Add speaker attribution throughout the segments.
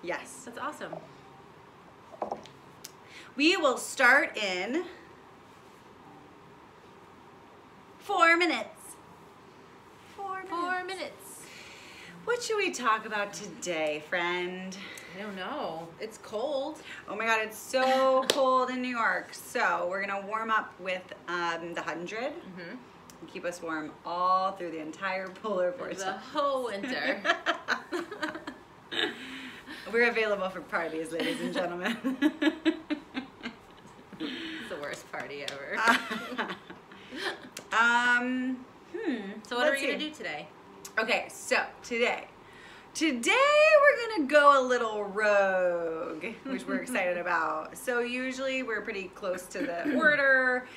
Speaker 1: Yes.
Speaker 2: That's awesome.
Speaker 1: We will start in 4 minutes. 4 minutes.
Speaker 2: 4 minutes.
Speaker 1: What should we talk about today, friend?
Speaker 2: I don't know. It's cold.
Speaker 1: Oh my God, it's so cold in New York. So we're gonna warm up with the 100 and keep us warm all through the entire polar vortex.
Speaker 2: The whole winter.
Speaker 1: We're available for parties, ladies and gentlemen.
Speaker 2: It's the worst party ever. So what are we gonna do today?
Speaker 1: Okay, so today we're gonna go a little rogue, which we're excited about. So usually we're pretty close to the order,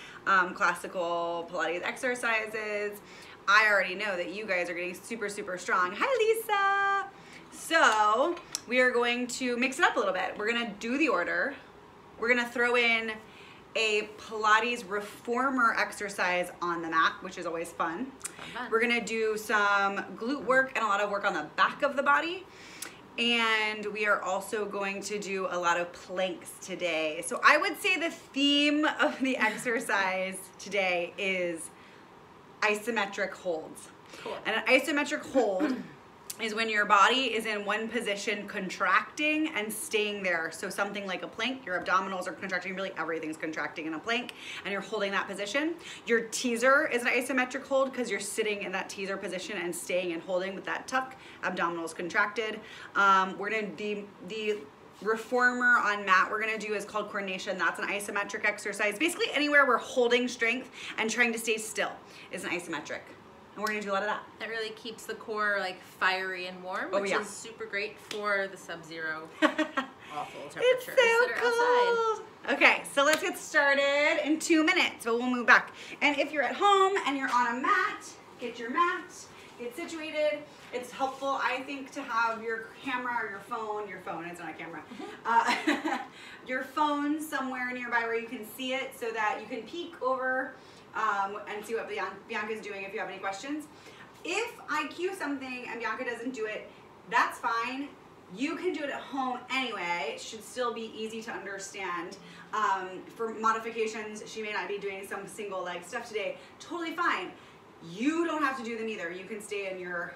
Speaker 1: classical Pilates exercises. I already know that you guys are getting super, super strong. Hi, Lisa. So we are going to mix it up a little bit. We're gonna do the order. We're gonna throw in a Pilates reformer exercise on the mat, which is always fun. We're gonna do some glute work and a lot of work on the back of the body. And we are also going to do a lot of planks today. So I would say the theme of the exercise today is isometric holds.
Speaker 2: Cool.
Speaker 1: And an isometric hold is when your body is in one position contracting and staying there. So something like a plank, your abdominals are contracting, really everything's contracting in a plank, and you're holding that position. Your teaser is an isometric hold because you're sitting in that teaser position and staying and holding with that tuck, abdominals contracted. We're gonna do the reformer on mat we're gonna do is called coordination. That's an isometric exercise. Basically anywhere we're holding strength and trying to stay still is an isometric. And we're gonna do a lot of that.
Speaker 2: That really keeps the core like fiery and warm, which is super great for the sub-zero awful temperatures
Speaker 1: It's so
Speaker 2: that are
Speaker 1: cold.
Speaker 2: outside.
Speaker 1: Okay, so let's get started in 2 minutes, but we'll move back. And if you're at home and you're on a mat, get your mat, get situated. It's helpful, I think, to have your camera or your phone, it's not a camera, your phone somewhere nearby where you can see it so that you can peek over and see what Bianca's doing if you have any questions. If I cue something and Bianca doesn't do it, that's fine. You can do it at home anyway. It should still be easy to understand. For modifications, she may not be doing some single leg stuff today. Totally fine. You don't have to do them either. You can stay in your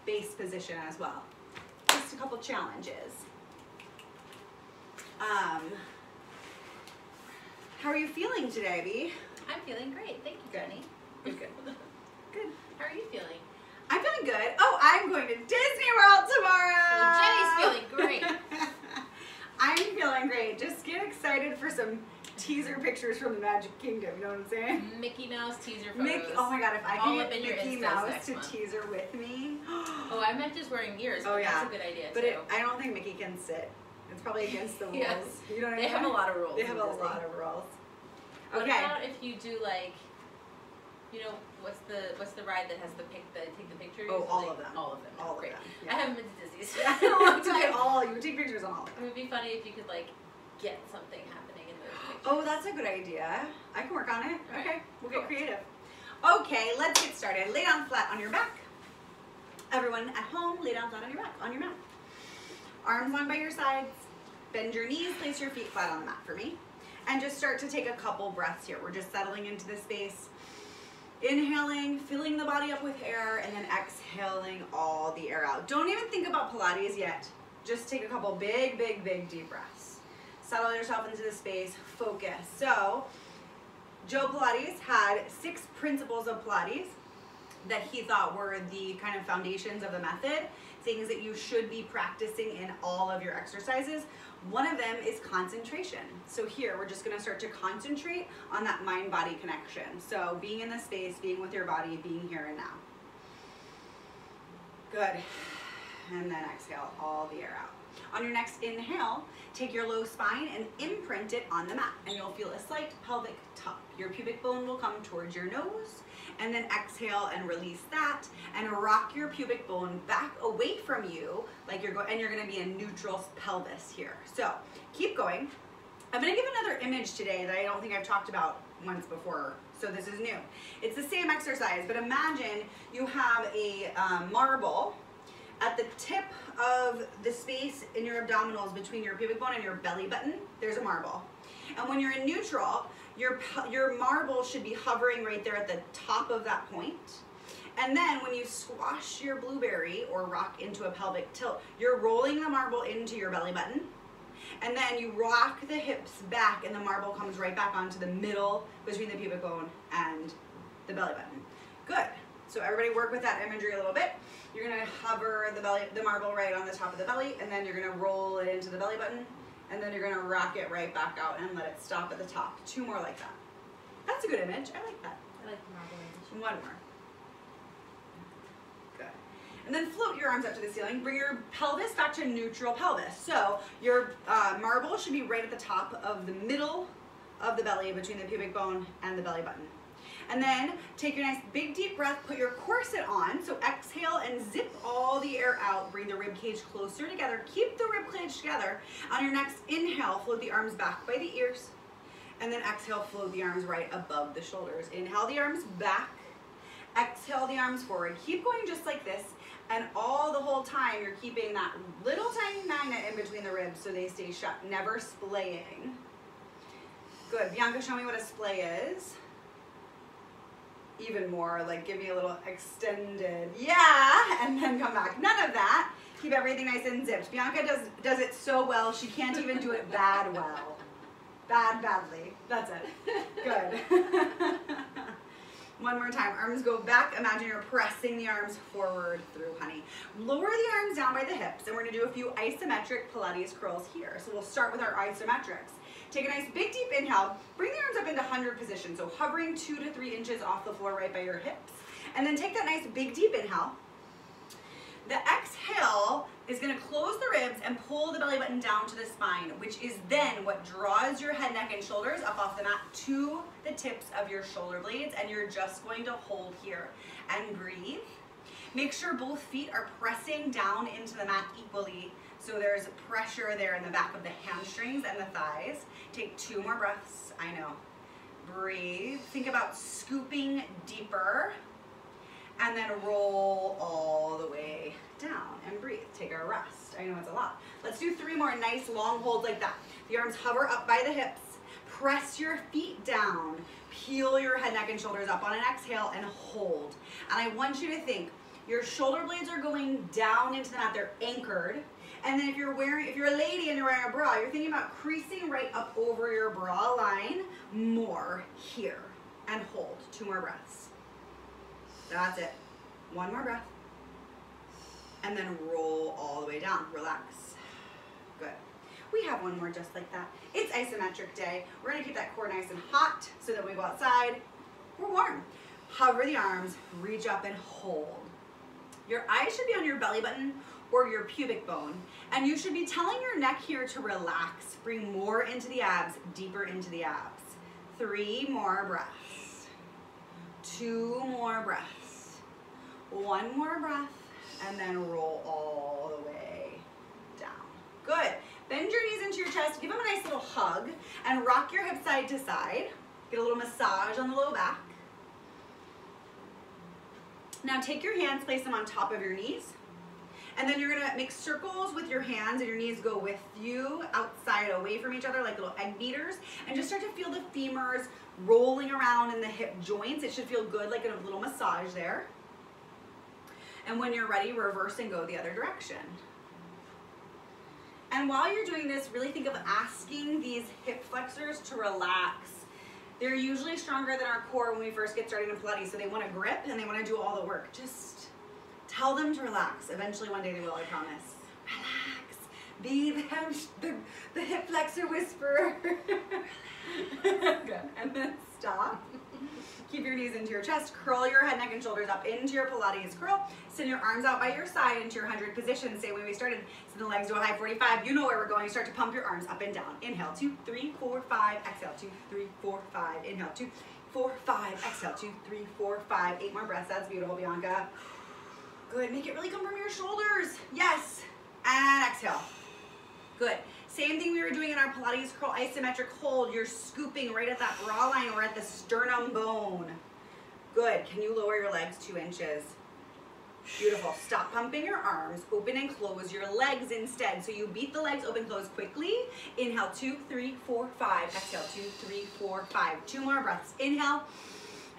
Speaker 1: base position as well. Just a couple challenges. How are you feeling today, Bea?
Speaker 2: I'm feeling great. Thank you, Jenny.
Speaker 1: Good. Good.
Speaker 2: How are you feeling?
Speaker 1: I'm feeling good. Oh, I'm going to Disney World tomorrow.
Speaker 2: Well, Jenny's feeling great.
Speaker 1: I'm feeling great. Just get excited for some teaser pictures from the Magic Kingdom. You know what I'm saying?
Speaker 2: Mickey Mouse teaser photos.
Speaker 1: Oh my God, if I
Speaker 2: all
Speaker 1: could
Speaker 2: up
Speaker 1: get
Speaker 2: in your
Speaker 1: Mickey
Speaker 2: Instas
Speaker 1: Mouse
Speaker 2: next
Speaker 1: to
Speaker 2: month.
Speaker 1: teaser with me.
Speaker 2: Oh, I meant just wearing ears.
Speaker 1: Oh yeah,
Speaker 2: That's a good idea
Speaker 1: but
Speaker 2: too.
Speaker 1: I don't think Mickey can sit. It's probably against the rules.
Speaker 2: Yes.
Speaker 1: You know what I
Speaker 2: They
Speaker 1: mean?
Speaker 2: have a lot of rules.
Speaker 1: They have a
Speaker 2: Disney.
Speaker 1: lot of rules.
Speaker 2: What
Speaker 1: Okay.
Speaker 2: about if you do like, you know, what's the ride that has the take the pictures?
Speaker 1: Oh, all
Speaker 2: like,
Speaker 1: of them.
Speaker 2: All of them.
Speaker 1: All of
Speaker 2: Great.
Speaker 1: them.
Speaker 2: I
Speaker 1: Yeah.
Speaker 2: haven't been to Disney's.
Speaker 1: It's okay, you would take pictures on all of
Speaker 2: It
Speaker 1: them.
Speaker 2: would be funny if you could like get something happening in those pictures.
Speaker 1: Oh, that's a good idea. I can work on it.
Speaker 2: Right.
Speaker 1: Okay, we'll
Speaker 2: Cool.
Speaker 1: get creative. Okay, let's get started. Lay down flat on your back. Everyone at home, lay down flat on your back, on your mat. Arms long by your sides. Bend your knees, place your feet flat on the mat for me. And just start to take a couple breaths here. We're just settling into the space. Inhaling, filling the body up with air, and then exhaling all the air out. Don't even think about Pilates yet. Just take a couple big, big, big deep breaths. Settle yourself into the space, focus. So, Joe Pilates had 6 principles of Pilates that he thought were the kind of foundations of the method, things that you should be practicing in all of your exercises. One of them is concentration. So here, we're just gonna start to concentrate on that mind-body connection. So being in the space, being with your body, being here and now. Good. And then exhale all the air out. On your next inhale, take your low spine and imprint it on the mat, and you'll feel a slight pelvic tuck. Your pubic bone will come towards your nose, and then exhale and release that, and rock your pubic bone back away from you, like you're going, and you're gonna be in neutral pelvis here. So keep going. I'm gonna give another image today that I don't think I've talked about once before, so this is new. It's the same exercise, but imagine you have a marble, at the tip of the space in your abdominals between your pubic bone and your belly button, there's a marble. And when you're in neutral, your marble should be hovering right there at the top of that point. And then when you squash your blueberry or rock into a pelvic tilt, you're rolling the marble into your belly button. And then you rock the hips back and the marble comes right back onto the middle between the pubic bone and the belly button. Good. So everybody work with that imagery a little bit. You're gonna hover the marble right on the top of the belly, and then you're gonna roll it into the belly button, and then you're gonna rock it right back out and let it stop at the top. 2 more like that. That's a good image. I like that.
Speaker 2: I like the marble image.
Speaker 1: 1 more. Good. And then float your arms up to the ceiling. Bring your pelvis back to neutral pelvis. So your marble should be right at the top of the middle of the belly between the pubic bone and the belly button. And then take your nice big deep breath, put your corset on, so exhale and zip all the air out. Bring the rib cage closer together. Keep the rib cage together. On your next inhale, float the arms back by the ears. And then exhale, float the arms right above the shoulders. Inhale the arms back. Exhale the arms forward. Keep going just like this. And all the whole time, you're keeping that little tiny magnet in between the ribs so they stay shut, never splaying. Good. Bianca, show me what a splay is. Even more, like give me a little extended, yeah, and then come back. None of that. Keep everything nice and zipped. Bianca does it so well, she can't even do it bad well. Badly. That's it. Good. 1 more time. Arms go back. Imagine you're pressing the arms forward through, honey. Lower the arms down by the hips, and we're gonna do a few isometric Pilates curls here. So we'll start with our isometrics. Take a nice big deep inhale. Bring the arms up into 100 position. So hovering 2 to 3 inches off the floor right by your hips. And then take that nice big deep inhale. The exhale is gonna close the ribs and pull the belly button down to the spine, which is then what draws your head, neck, and shoulders up off the mat to the tips of your shoulder blades. And you're just going to hold here and breathe. Make sure both feet are pressing down into the mat equally. So there's pressure there in the back of the hamstrings and the thighs. Take 2 more breaths. I know. Breathe. Think about scooping deeper. And then roll all the way down and breathe. Take a rest. I know it's a lot. Let's do 3 more nice long holds like that. The arms hover up by the hips. Press your feet down. Peel your head, neck, and shoulders up on an exhale and hold. And I want you to think your shoulder blades are going down into the mat. They're anchored. And then if you're a lady and you're wearing a bra, you're thinking about creasing right up over your bra line more here. And hold. 2 more breaths. That's it. 1 more breath. And then roll all the way down. Relax. Good. We have 1 more just like that. It's isometric day. We're gonna keep that core nice and hot so that when we go outside, we're warm. Hover the arms, reach up and hold. Your eyes should be on your belly button or your pubic bone, and you should be telling your neck here to relax. Bring more into the abs, deeper into the abs. 3 more breaths. 2 more breaths. 1 more breath, and then roll all the way down. Good. Bend your knees into your chest, give them a nice little hug, and rock your hips side to side. Get a little massage on the low back. Now take your hands, place them on top of your knees. And then you're gonna make circles with your hands and your knees go with you outside away from each other like little egg beaters. And just start to feel the femurs rolling around in the hip joints. It should feel good, like a little massage there. And when you're ready, reverse and go the other direction. And while you're doing this, really think of asking these hip flexors to relax. They're usually stronger than our core when we first get started in Pilates, so they want to grip and they want to do all the work. Just tell them to relax. Eventually one day they will, I promise. Relax. Be the hip flexor whisperer. Good. And then stop. Keep your knees into your chest. Curl your head, neck, and shoulders up into your Pilates curl. Send your arms out by your side into your 100 position. Same way we started. Send the legs to a high 45. You know where we're going. Start to pump your arms up and down. Inhale, 2, 3, 4, 5. Exhale, 2, 3, 4, 5. Inhale, 2, 4, 5. Exhale, 2, 3, 4, 5. 8 more breaths. That's beautiful, Bianca. Good. Make it really come from your shoulders. Yes. And exhale. Good. Same thing we were doing in our Pilates curl isometric hold. You're scooping right at that bra line or at the sternum bone. Good. Can you lower your legs 2 inches? Beautiful. Stop pumping your arms. Open and close your legs instead. So you beat the legs, open, close quickly. Inhale, 2, 3, 4, 5. Exhale, 2, 3, 4, 5. 2 more breaths. Inhale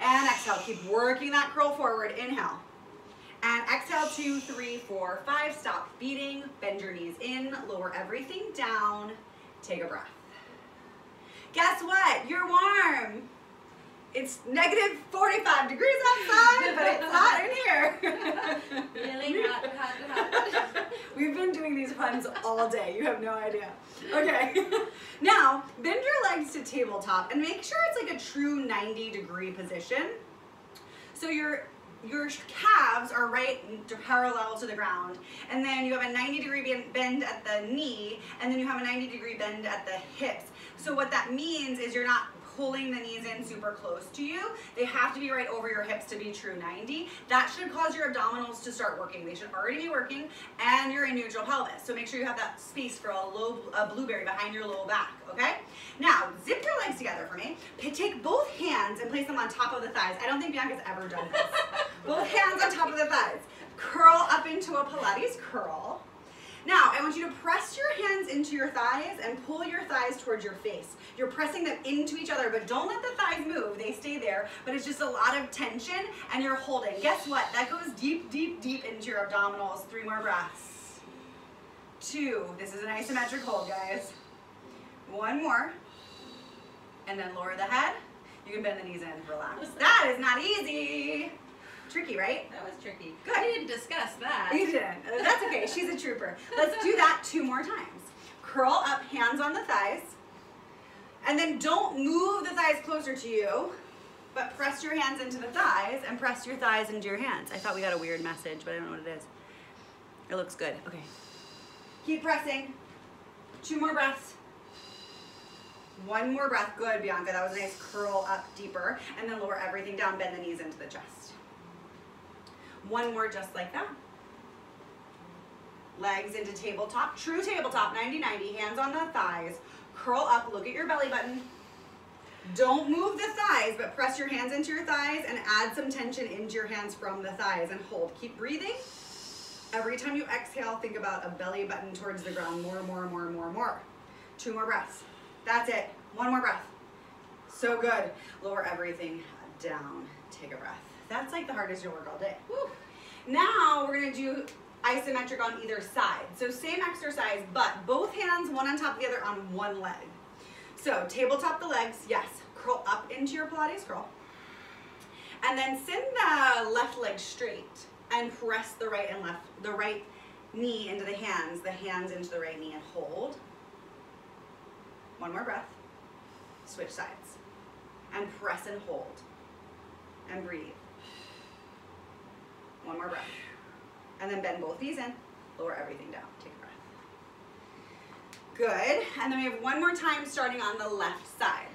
Speaker 1: and exhale. Keep working that curl forward. Inhale. And exhale, 2, 3, 4, 5. Stop beating. Bend your knees in. Lower everything down. Take a breath. Guess what? You're warm. It's negative 45 degrees outside, but it's hot in here.
Speaker 2: Really hot, hot, hot.
Speaker 1: We've been doing these puns all day. You have no idea. Okay. Now, bend your legs to tabletop and make sure it's like a true 90-degree position. So your calves are right parallel to the ground, and then you have a 90-degree bend at the knee, and then you have a 90-degree bend at the hips. So what that means is you're not pulling the knees in super close to you. They have to be right over your hips to be true 90. That should cause your abdominals to start working. They should already be working, and you're in neutral pelvis. So make sure you have that space for a blueberry behind your low back, okay? Now, zip your legs together for me. Take both hands and place them on top of the thighs. I don't think Bianca's ever done this. Both hands on top of the thighs. Curl up into a Pilates curl. Now, I want you to press your hands into your thighs and pull your thighs towards your face. You're pressing them into each other, but don't let the thighs move. They stay there, but it's just a lot of tension, and you're holding. Guess what? That goes deep, deep, deep into your abdominals. 3 more breaths. 2. This is an isometric hold, guys. 1 more. And then lower the head. You can bend the knees in, relax. That is not easy. Tricky, right?
Speaker 2: That was tricky.
Speaker 1: Good.
Speaker 2: I didn't discuss that.
Speaker 1: You didn't. That's okay. She's a trooper. Let's do that 2 more times. Curl up, hands on the thighs. And then don't move the thighs closer to you, but press your hands into the thighs and press your thighs into your hands. I thought we got a weird message, but I don't know what it is. It looks good. Okay. Keep pressing. 2 more breaths. 1 more breath. Good, Bianca. That was a nice curl up deeper. And then lower everything down. Bend the knees into the chest. 1 more just like that. Legs into tabletop. True tabletop, 90-90. Hands on the thighs. Curl up. Look at your belly button. Don't move the thighs, but press your hands into your thighs and add some tension into your hands from the thighs and hold. Keep breathing. Every time you exhale, think about a belly button towards the ground. More, more, more, more, more. 2 more breaths. That's it. 1 more breath. So good. Lower everything down. Take a breath. That's like the hardest you'll work all day. Woo. Now we're gonna do isometric on either side. So same exercise, but both hands, one on top of the other on one leg. So tabletop the legs, yes. Curl up into your Pilates curl. And then send the left leg straight and press the right knee into the hands into the right knee, and hold. 1 more breath. Switch sides. And press and hold. And breathe. 1 more breath. And then bend both knees in. Lower everything down. Take a breath. Good. And then we have 1 more time starting on the left side.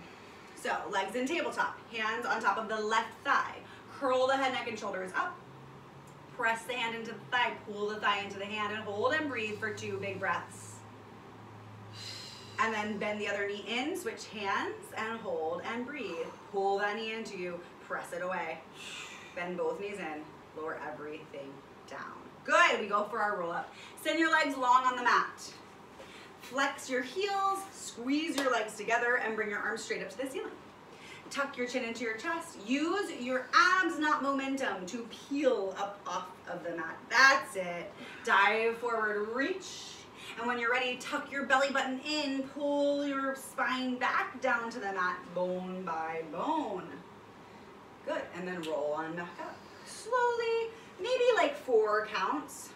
Speaker 1: So legs in tabletop. Hands on top of the left thigh. Curl the head, neck, and shoulders up. Press the hand into the thigh. Pull the thigh into the hand and hold and breathe for 2 big breaths. And then bend the other knee in. Switch hands and hold and breathe. Pull that knee into you. Press it away. Bend both knees in. Lower everything down. Good. We go for our roll up. Send your legs long on the mat. Flex your heels. Squeeze your legs together and bring your arms straight up to the ceiling. Tuck your chin into your chest. Use your abs, not momentum, to peel up off of the mat. That's it. Dive forward, reach. And when you're ready, tuck your belly button in. Pull your spine back down to the mat, bone by bone. Good. And then roll on back up. Slowly, maybe like 4 counts.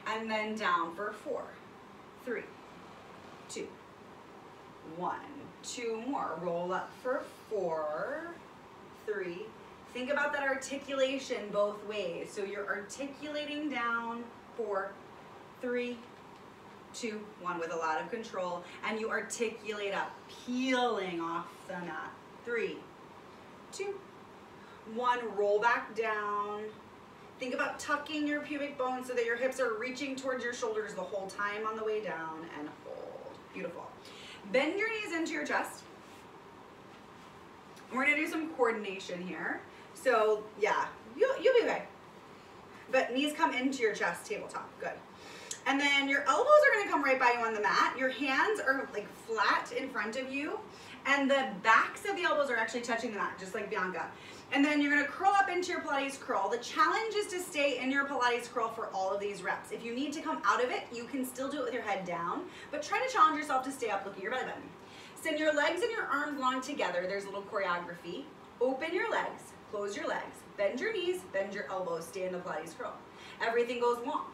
Speaker 1: And then down for 4, 3, 2, 1. 2 more. Roll up for 4, 3. Think about that articulation both ways. So you're articulating down. 4, 3, 2, 1 with a lot of control. And you articulate up, peeling off the mat. 3, 2, 1. Roll back down. Think about tucking your pubic bone so that your hips are reaching towards your shoulders the whole time on the way down, and hold. Beautiful. Bend your knees into your chest. We're gonna do some coordination here. So yeah, You'll be okay. But knees come into your chest, tabletop. Good. And then your elbows are gonna come right by you on the mat. Your hands are like flat in front of you. And the backs of the elbows are actually touching the mat, just like Bianca. And then you're gonna curl up into your Pilates curl. The challenge is to stay in your Pilates curl for all of these reps. If you need to come out of it, you can still do it with your head down, but try to challenge yourself to stay up looking at your belly button. Send your legs and your arms long together. There's a little choreography. Open your legs, close your legs, bend your knees, bend your elbows, stay in the Pilates curl. Everything goes long.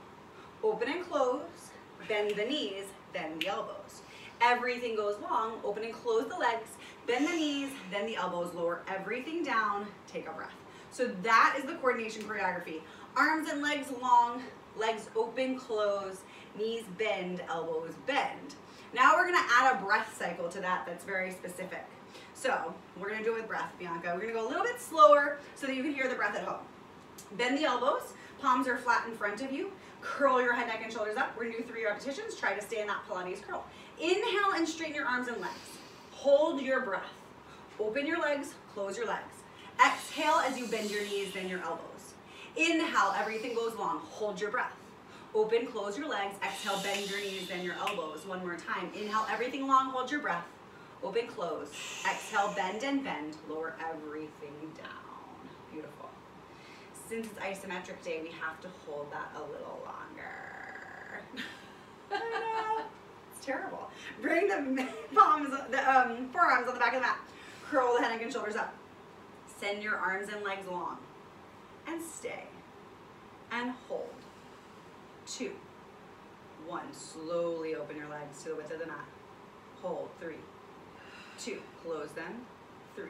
Speaker 1: Open and close, bend the knees, bend the elbows. Everything goes long, open and close the legs, bend the knees, bend the elbows, lower everything down, take a breath. So that is the coordination choreography. Arms and legs long, legs open, close, knees bend, elbows bend. Now we're gonna add a breath cycle to that that's very specific. So we're gonna do it with breath, Bianca. We're gonna go a little bit slower so that you can hear the breath at home. Bend the elbows, palms are flat in front of you. Curl your head, neck, and shoulders up. We're gonna do 3 repetitions. Try to stay in that Pilates curl. Inhale and straighten your arms and legs. Hold your breath. Open your legs, close your legs. Exhale as you bend your knees, then your elbows. Inhale, everything goes long. Hold your breath. Open, close your legs. Exhale, bend your knees, then your elbows. One more time. Inhale, everything long. Hold your breath. Open, close. Exhale, bend and bend. Lower everything down. Beautiful. Since it's isometric day, we have to hold that a little longer. I know. It's terrible. Bring the palms, the forearms on the back of the mat. Curl the head, neck, and shoulders up. Send your arms and legs long. And stay. And hold. 2. 1. Slowly open your legs to the width of the mat. Hold. 3. 2. Close them. 3.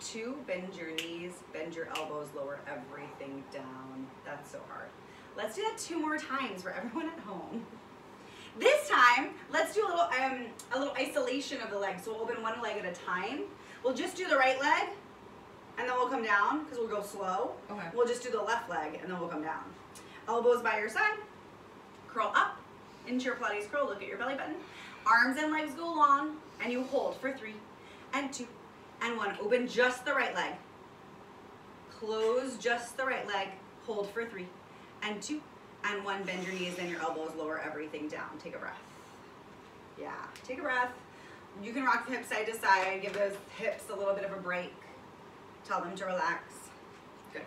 Speaker 1: 2. Bend your knees, bend your elbows, lower everything down. That's so hard. Let's do that 2 more times for everyone at home. This time, let's do a little isolation of the legs. So we'll open one leg at a time. We'll just do the right leg, and then we'll come down, because we'll go slow. Okay. We'll just do the left leg, and then we'll come down. Elbows by your side. Curl up into your Pilates curl. Look at your belly button. Arms and legs go long, and you hold for 3, and 2, and 1. Open just the right leg. Close just the right leg. Hold for 3, and 2, and 1. Bend your knees, then your elbows, lower everything down. Take a breath. Yeah, take a breath. You can rock the hips side to side. Give those hips a little bit of a break. Tell them to relax. Good.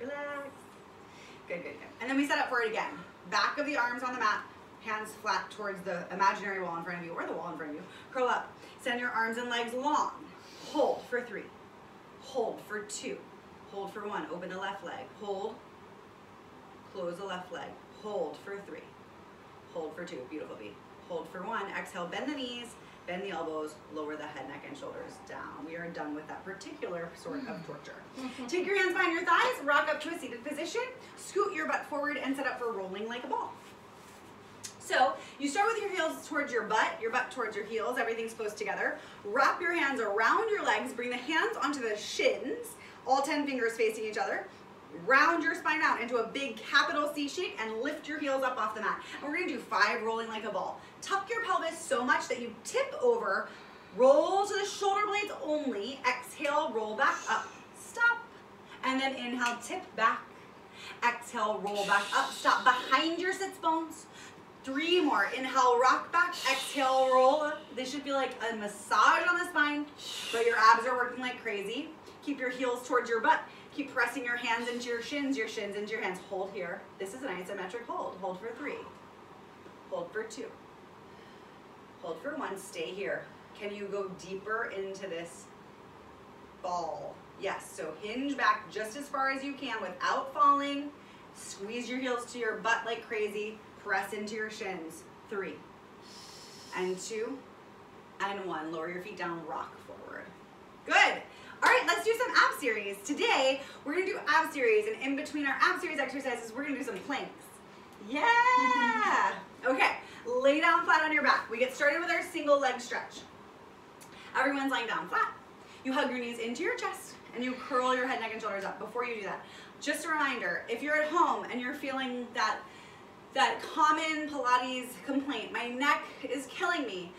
Speaker 1: Relax. Good, good, good. And then we set up for it again. Back of the arms on the mat. Hands flat towards the imaginary wall in front of you, or the wall in front of you. Curl up. Send your arms and legs long. Hold for 3. Hold for 2. Hold for 1. Open the left leg. Hold. Close the left leg. Hold for 3. Hold for 2. Beautiful beat. Hold for 1. Exhale, bend the knees, bend the elbows, lower the head, neck, and shoulders down. We are done with that particular sort of torture. Take your hands behind your thighs, rock up to a seated position, scoot your butt forward, and set up for rolling like a ball. So you start with your heels towards your butt towards your heels, everything's close together. Wrap your hands around your legs, bring the hands onto the shins, all 10 fingers facing each other. Round your spine out into a big capital C shape and lift your heels up off the mat. And we're gonna do 5 rolling like a ball. Tuck your pelvis so much that you tip over, roll to the shoulder blades only, exhale, roll back up, stop. And then inhale, tip back, exhale, roll back up, stop behind your sits bones. 3 more, inhale, rock back, exhale, roll up. This should feel like a massage on the spine, but your abs are working like crazy. Keep your heels towards your butt. Keep pressing your hands into your shins into your hands. Hold here. This is an isometric hold. Hold for 3. Hold for 2. Hold for 1. Stay here. Can you go deeper into this ball? Yes. So hinge back just as far as you can without falling. Squeeze your heels to your butt like crazy. Press into your shins. 3 and 2 and 1. Lower your feet down. Rock forward. Good. All right, let's do some ab series. Today, we're gonna do ab series, and in between our ab series exercises, we're gonna do some planks. Yeah! Okay, lay down flat on your back. We get started with our single leg stretch. Everyone's lying down flat. You hug your knees into your chest, and you curl your head, neck, and shoulders up. Before you do that, just a reminder, if you're at home and you're feeling that common Pilates complaint, my neck is killing me,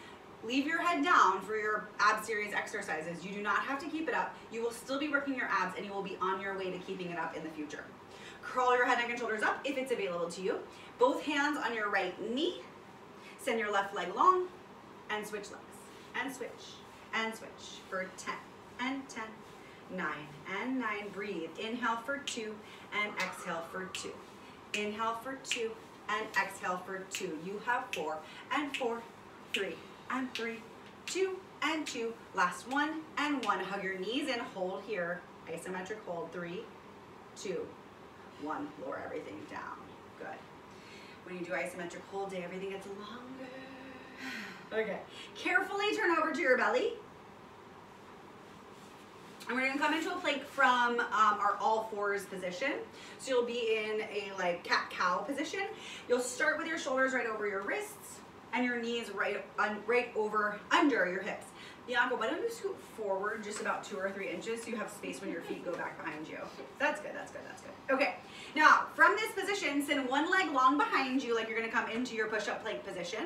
Speaker 1: leave your head down for your ab series exercises. You do not have to keep it up. You will still be working your abs and you will be on your way to keeping it up in the future. Curl your head, neck, and shoulders up if it's available to you. Both hands on your right knee. Send your left leg long and switch legs. And switch and switch for 10 and 10, 9 and 9. Breathe. Inhale for 2 and exhale for 2. Inhale for 2 and exhale for 2. You have 4 and 4, 3 and 3, 2 and 2. Last 1 and 1. Hug your knees and hold here. Isometric hold. 3, 2, 1. Lower everything down. Good. When you do isometric hold day, everything gets longer. Okay. Carefully turn over to your belly. And we're going to come into a plank from our all fours position. So you'll be in a like cat-cow position. You'll start with your shoulders right over your wrists and your knees right over under your hips. Bianca, why don't you scoot forward just about 2 or 3 inches so you have space when your feet go back behind you. That's good, that's good, that's good. Okay, now from this position, send one leg long behind you like you're gonna come into your push-up plank position.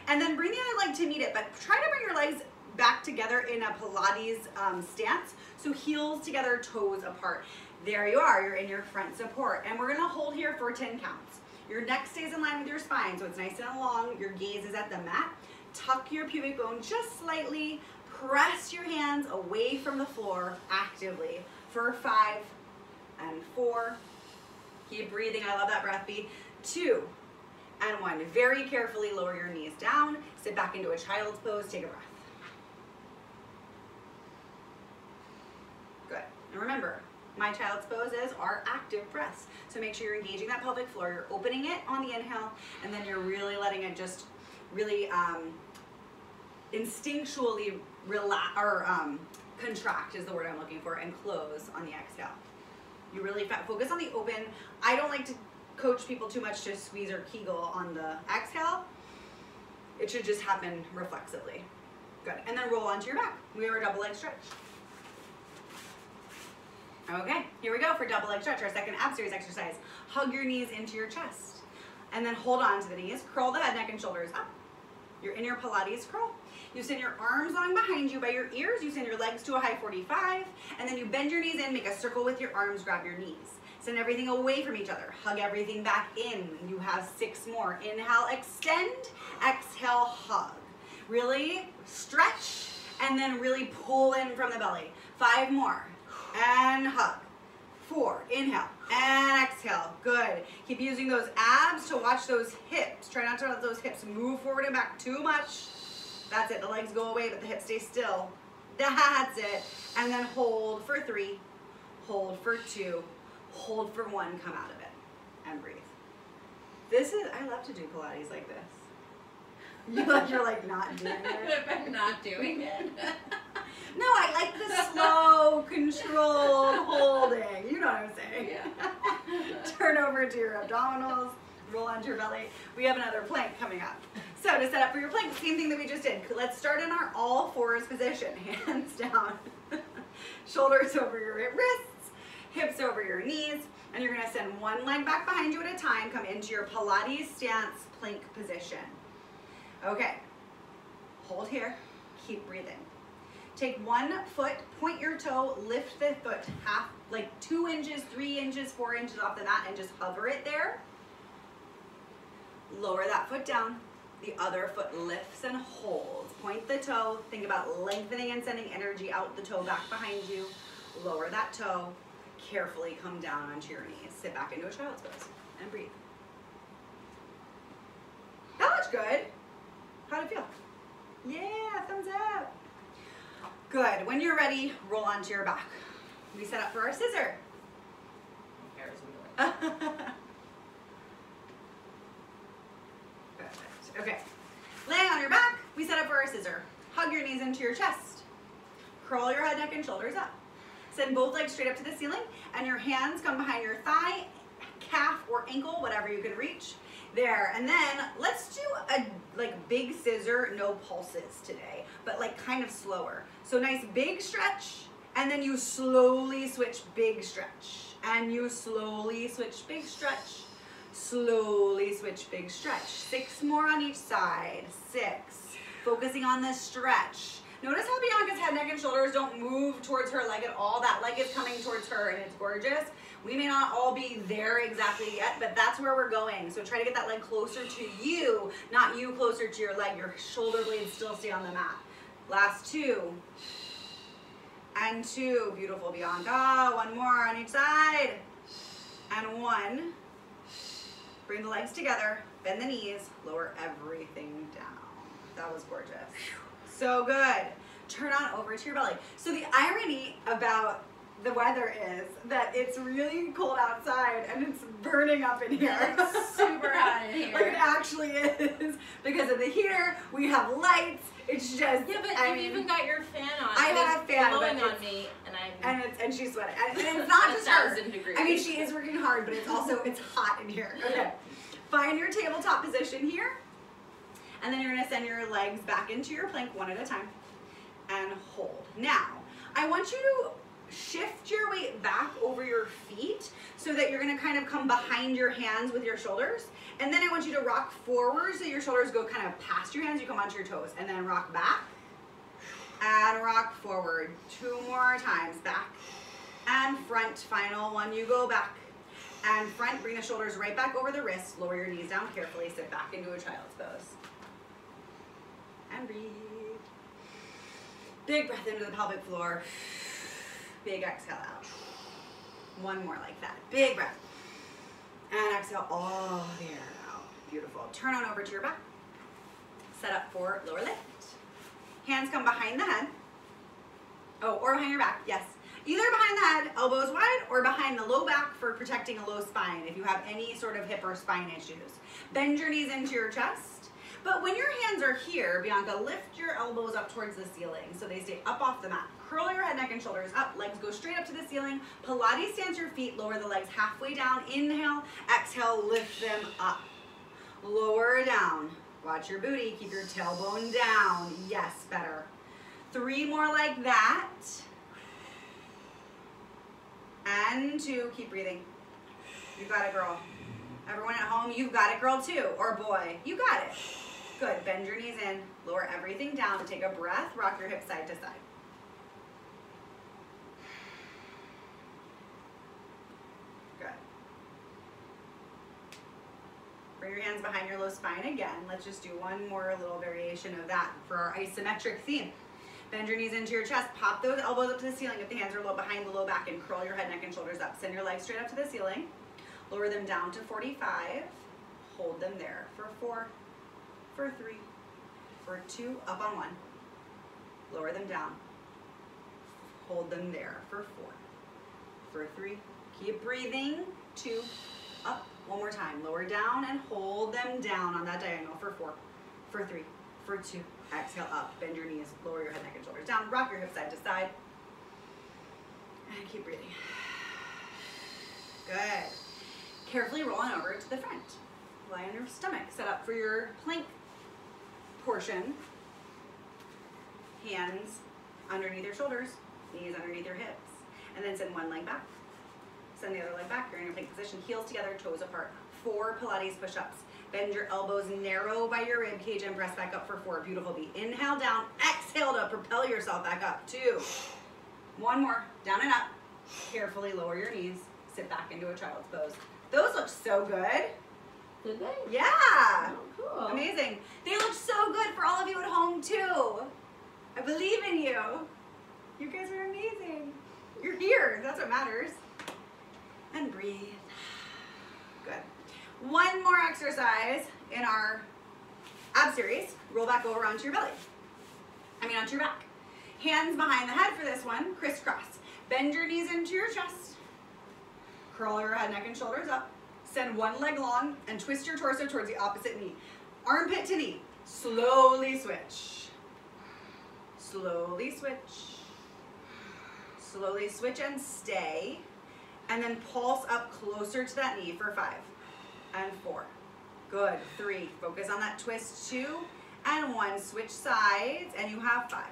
Speaker 1: And then bring the other leg to meet it, but try to bring your legs back together in a Pilates stance. So heels together, toes apart. There you are, you're in your front support. And we're gonna hold here for 10 counts. Your neck stays in line with your spine, so it's nice and long. Your gaze is at the mat. Tuck your pubic bone just slightly. Press your hands away from the floor actively for 5 and 4. Keep breathing, I love that breath beat. 2 and 1. Very carefully lower your knees down. Sit back into a child's pose, take a breath. Good. And remember, my child's poses are active breaths. So make sure you're engaging that pelvic floor. You're opening it on the inhale, and then you're really letting it just really instinctually relax or contract is the word I'm looking for, and close on the exhale. You really focus on the open. I don't like to coach people too much to squeeze or Kegel on the exhale. It should just happen reflexively. Good. And then roll onto your back. We have our double leg stretch. Okay, here we go for double leg stretch, our second ab series exercise. Hug your knees into your chest and then hold on to the knees. Curl the head, neck, and shoulders up. You're in your Pilates curl. You send your arms long behind you by your ears. You send your legs to a high 45, and then you bend your knees in, make a circle with your arms, grab your knees. Send everything away from each other. Hug everything back in. You have 6 more. Inhale, extend. Exhale, hug. Really stretch, and then really pull in from the belly. 5 more. And hug. 4, inhale, and exhale. Good. Keep using those abs to watch those hips. Try not to let those hips move forward and back too much. That's it. The legs go away, but the hips stay still. That's it. And then hold for 3, hold for 2, hold for 1, come out of it, and breathe. I love to do Pilates like this. You're like not doing it.
Speaker 2: I'm not doing it.
Speaker 1: No, I like the slow, controlled holding. You know what I'm saying?
Speaker 2: Yeah.
Speaker 1: Turn over to your abdominals, roll onto your belly. We have another plank coming up. So to set up for your plank, same thing that we just did. Let's start in our all fours position. Hands down, shoulders over your wrists, hips over your knees, and you're gonna send one leg back behind you at a time. Come into your Pilates stance plank position. Okay, hold here, keep breathing. Take one foot, point your toe, lift the foot half, like 2 inches, 3 inches, 4 inches off the mat, and just hover it there. Lower that foot down. The other foot lifts and holds. Point the toe. Think about lengthening and sending energy out the toe back behind you. Lower that toe. Carefully come down onto your knees. Sit back into a child's pose and breathe. That looks good. How'd it feel? Yeah, thumbs up. Good. When you're ready, roll onto your back. We set up for our scissor. Perfect. Okay. Laying on your back, we set up for our scissor. Hug your knees into your chest. Curl your head, neck, and shoulders up. Send both legs straight up to the ceiling, and your hands come behind your thigh, calf, or ankle, whatever you can reach. There, and then let's do a big scissor, no pulses today, but like kind of slower. So nice big stretch, and then you slowly switch big stretch, and you slowly switch big stretch, slowly switch big stretch. 6 more on each side. 6, Focusing on the stretch. Notice how Bianca's head, neck, and shoulders don't move towards her leg at all. That leg is coming towards her, and it's gorgeous. We may not all be there exactly yet, but that's where we're going. So try to get that leg closer to you, not you closer to your leg. Your shoulder blades still stay on the mat. Last 2. And 2. Beautiful, Bianca. 1 more on each side. And 1. Bring the legs together. Bend the knees. Lower everything down. That was gorgeous. So good. Turn on over to your belly. So the irony about the weather is that it's really cold outside and it's burning up in here.
Speaker 2: It's super hot in here.
Speaker 1: Like it actually is. Because of the heater, we have lights. It's just,
Speaker 2: yeah, but you even got your fan on.
Speaker 1: I have a fan,
Speaker 2: blowing
Speaker 1: but
Speaker 2: on me,
Speaker 1: and she's sweating. And it's not just her.
Speaker 2: 1,000 degrees.
Speaker 1: I mean, she is working hard, but it's also it's hot in here. Okay, find your tabletop position here, and then you're gonna send your legs back into your plank one at a time, and hold. Now, I want you to shift your weight back over your feet so that you're gonna kind of come behind your hands with your shoulders. And then I want you to rock forward so your shoulders go kind of past your hands, you come onto your toes. And then rock back and rock forward. 2 more times, back and front. Final one, you go back and front. Bring the shoulders right back over the wrists. Lower your knees down carefully. Sit back into a child's pose. And breathe. Big breath into the pelvic floor. Big exhale out. 1 more like that. Big breath. And exhale all the air out. Beautiful. Turn on over to your back. Set up for lower lift. Hands come behind the head. Oh, or behind your back. Yes. Either behind the head, elbows wide, or behind the low back for protecting a low spine if you have any sort of hip or spine issues. Bend your knees into your chest. But when your hands are here, Bianca, lift your elbows up towards the ceiling so they stay up off the mat. Curl your head, neck, and shoulders up. Legs go straight up to the ceiling. Pilates stance your feet. Lower the legs halfway down. Inhale. Exhale. Lift them up. Lower down. Watch your booty. Keep your tailbone down. Yes, better. 3 more like that. And 2. Keep breathing. You got it, girl. Everyone at home, you've got it, girl, too. Or boy, you got it. Good. Bend your knees in. Lower everything down. Take a breath. Rock your hips side to side. Good. Bring your hands behind your low spine again. Let's just do 1 more little variation of that for our isometric theme. Bend your knees into your chest. Pop those elbows up to the ceiling if the hands are low behind the low back, and curl your head, neck, and shoulders up. Send your legs straight up to the ceiling. Lower them down to 45. Hold them there for 4, for 3, for 2, up on 1. Lower them down. Hold them there for 4, for 3. Keep breathing. 2, up. 1 more time. Lower down and hold them down on that diagonal for 4, for 3, for 2. Exhale up. Bend your knees. Lower your head, neck, and shoulders down. Rock your hips side to side. And keep breathing. Good. Carefully rolling over to the front. Lie on your stomach. Set up for your plank portion. Hands underneath your shoulders. Knees underneath your hips. And then send 1 leg back. Send the other leg back. You're in your plank position. Heels together, toes apart. 4 Pilates push-ups. Bend your elbows narrow by your rib cage and press back up for 4. Beautiful. Be inhale down. Exhale to propel yourself back up. 2. 1 more. Down and up. Carefully lower your knees. Sit back into a child's pose. Those look so good.
Speaker 2: Did they?
Speaker 1: Yeah.
Speaker 2: Oh, cool.
Speaker 1: Amazing. They look so good for all of you at home too. I believe in you. You guys are amazing. You're here. That's what matters. And breathe. Good. 1 more exercise in our ab series. Roll back over onto your belly. Onto your back. Hands behind the head for this one. Crisscross. Bend your knees into your chest. Curl your head, neck, and shoulders up. Send 1 leg long and twist your torso towards the opposite knee. Armpit to knee. Slowly switch. Slowly switch. Slowly switch and stay. And then pulse up closer to that knee for 5 and 4. Good. 3. Focus on that twist. 2 and 1. Switch sides and you have 5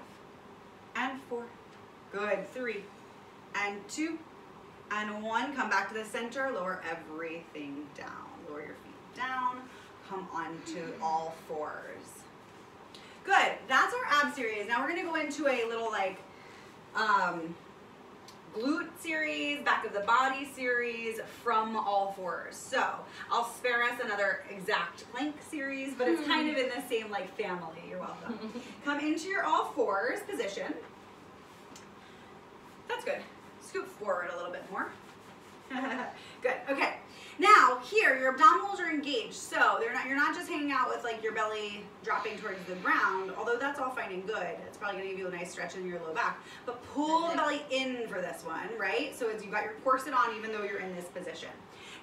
Speaker 1: and 4. Good. 3 and 2 and 1. Come back to the center. Lower everything down. Lower your feet down. Come onto all 4s. Good. That's our ab series. Now we're going to go into a little like glute series, back of the body series from all fours. So I'll spare us another exact plank series, but it's kind of in the same like family. You're welcome. Come into your all fours position. That's good. Scoop forward a little bit more. Good. Okay. Now here, your abdominals are engaged, so you're not just hanging out with like your belly dropping towards the ground, although that's all fine and good. It's probably gonna give you a nice stretch in your low back. But pull the belly in for this one, right? So as you've got your corset on, even though you're in this position.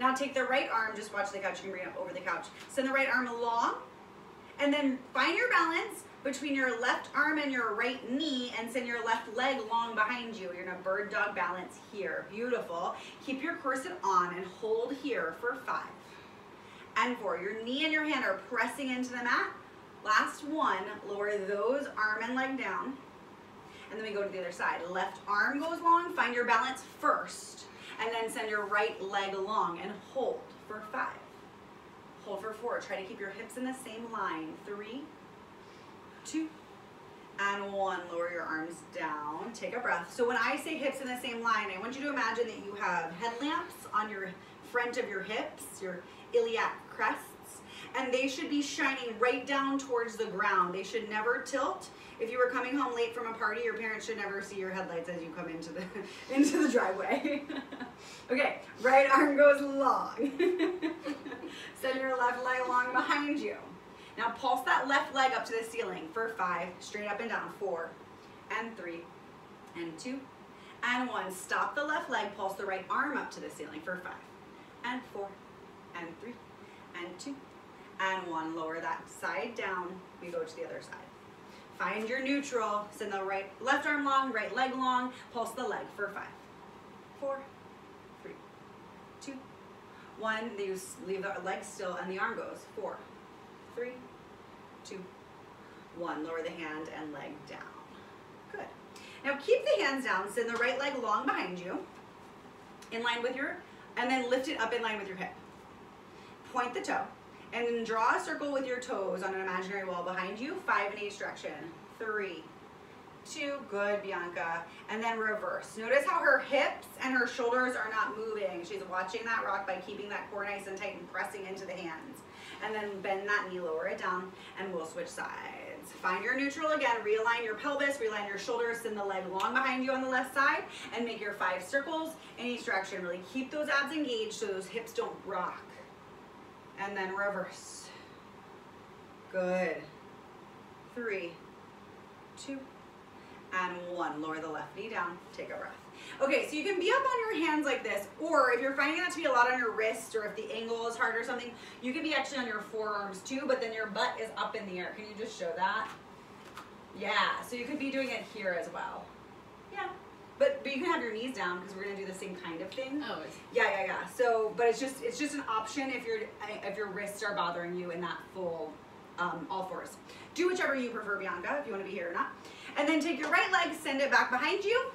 Speaker 1: Now take the right arm, just watch the couch, you can bring it up over the couch. Send the right arm along, and then find your balance between your left arm and your right knee, and send your left leg long behind you. You're in a bird dog balance here. Beautiful. Keep your corset on and hold here for 5 and 4. Your knee and your hand are pressing into the mat. Last one, lower those arm and leg down. And then we go to the other side. Left arm goes long, find your balance first, and then send your right leg long and hold for 5. Hold for 4. Try to keep your hips in the same line. 3, 2, and 1. Lower your arms down. Take a breath. So when I say hips in the same line, I want you to imagine that you have headlamps on your front of your hips, your iliac crests, and they should be shining right down towards the ground. They should never tilt. If you were coming home late from a party, your parents should never see your headlights as you come into the driveway. Okay, right arm goes long. Send your left leg along behind you. Now pulse that left leg up to the ceiling for 5, straight up and down. 4 and 3 and 2 and 1. Stop the left leg, pulse the right arm up to the ceiling for 5 and 4 and 3 and 2 and 1. Lower that side down. We go to the other side. Find your neutral. Send the left arm long, right leg long. Pulse the leg for 5, 4, 3, 2, 1. You leave the leg still and the arm goes. 4, 3, 2, 1. Lower the hand and leg down. Good. Now keep the hands down. Send the right leg long behind you, in line with and then lift it up in line with your hip. Point the toe, and then draw a circle with your toes on an imaginary wall behind you. 5 in each direction. 3, 2, good, Bianca. And then reverse. Notice how her hips and her shoulders are not moving. She's watching that rock by keeping that core nice and tight and pressing into the hands. And then bend that knee, lower it down, and we'll switch sides. Find your neutral again, realign your pelvis, realign your shoulders, send the leg long behind you on the left side, and make your 5 circles in each direction. Really keep those abs engaged so those hips don't rock. And then reverse. Good. 3, 2, and 1. Lower the left knee down, take a breath. Okay, so you can be up on your hands like this, or if you're finding that to be a lot on your wrist, or if the angle is hard or something, you can be actually on your forearms too, but then your butt is up in the air. Can you just show that? Yeah, so you could be doing it here as well. Yeah, but you can have your knees down because we're gonna do the same kind of thing. Oh, yeah. So, but it's just an option if your wrists are bothering you in that full all fours. Do whichever you prefer, Bianca, if you want to be here or not. And then take your right leg, send it back behind you,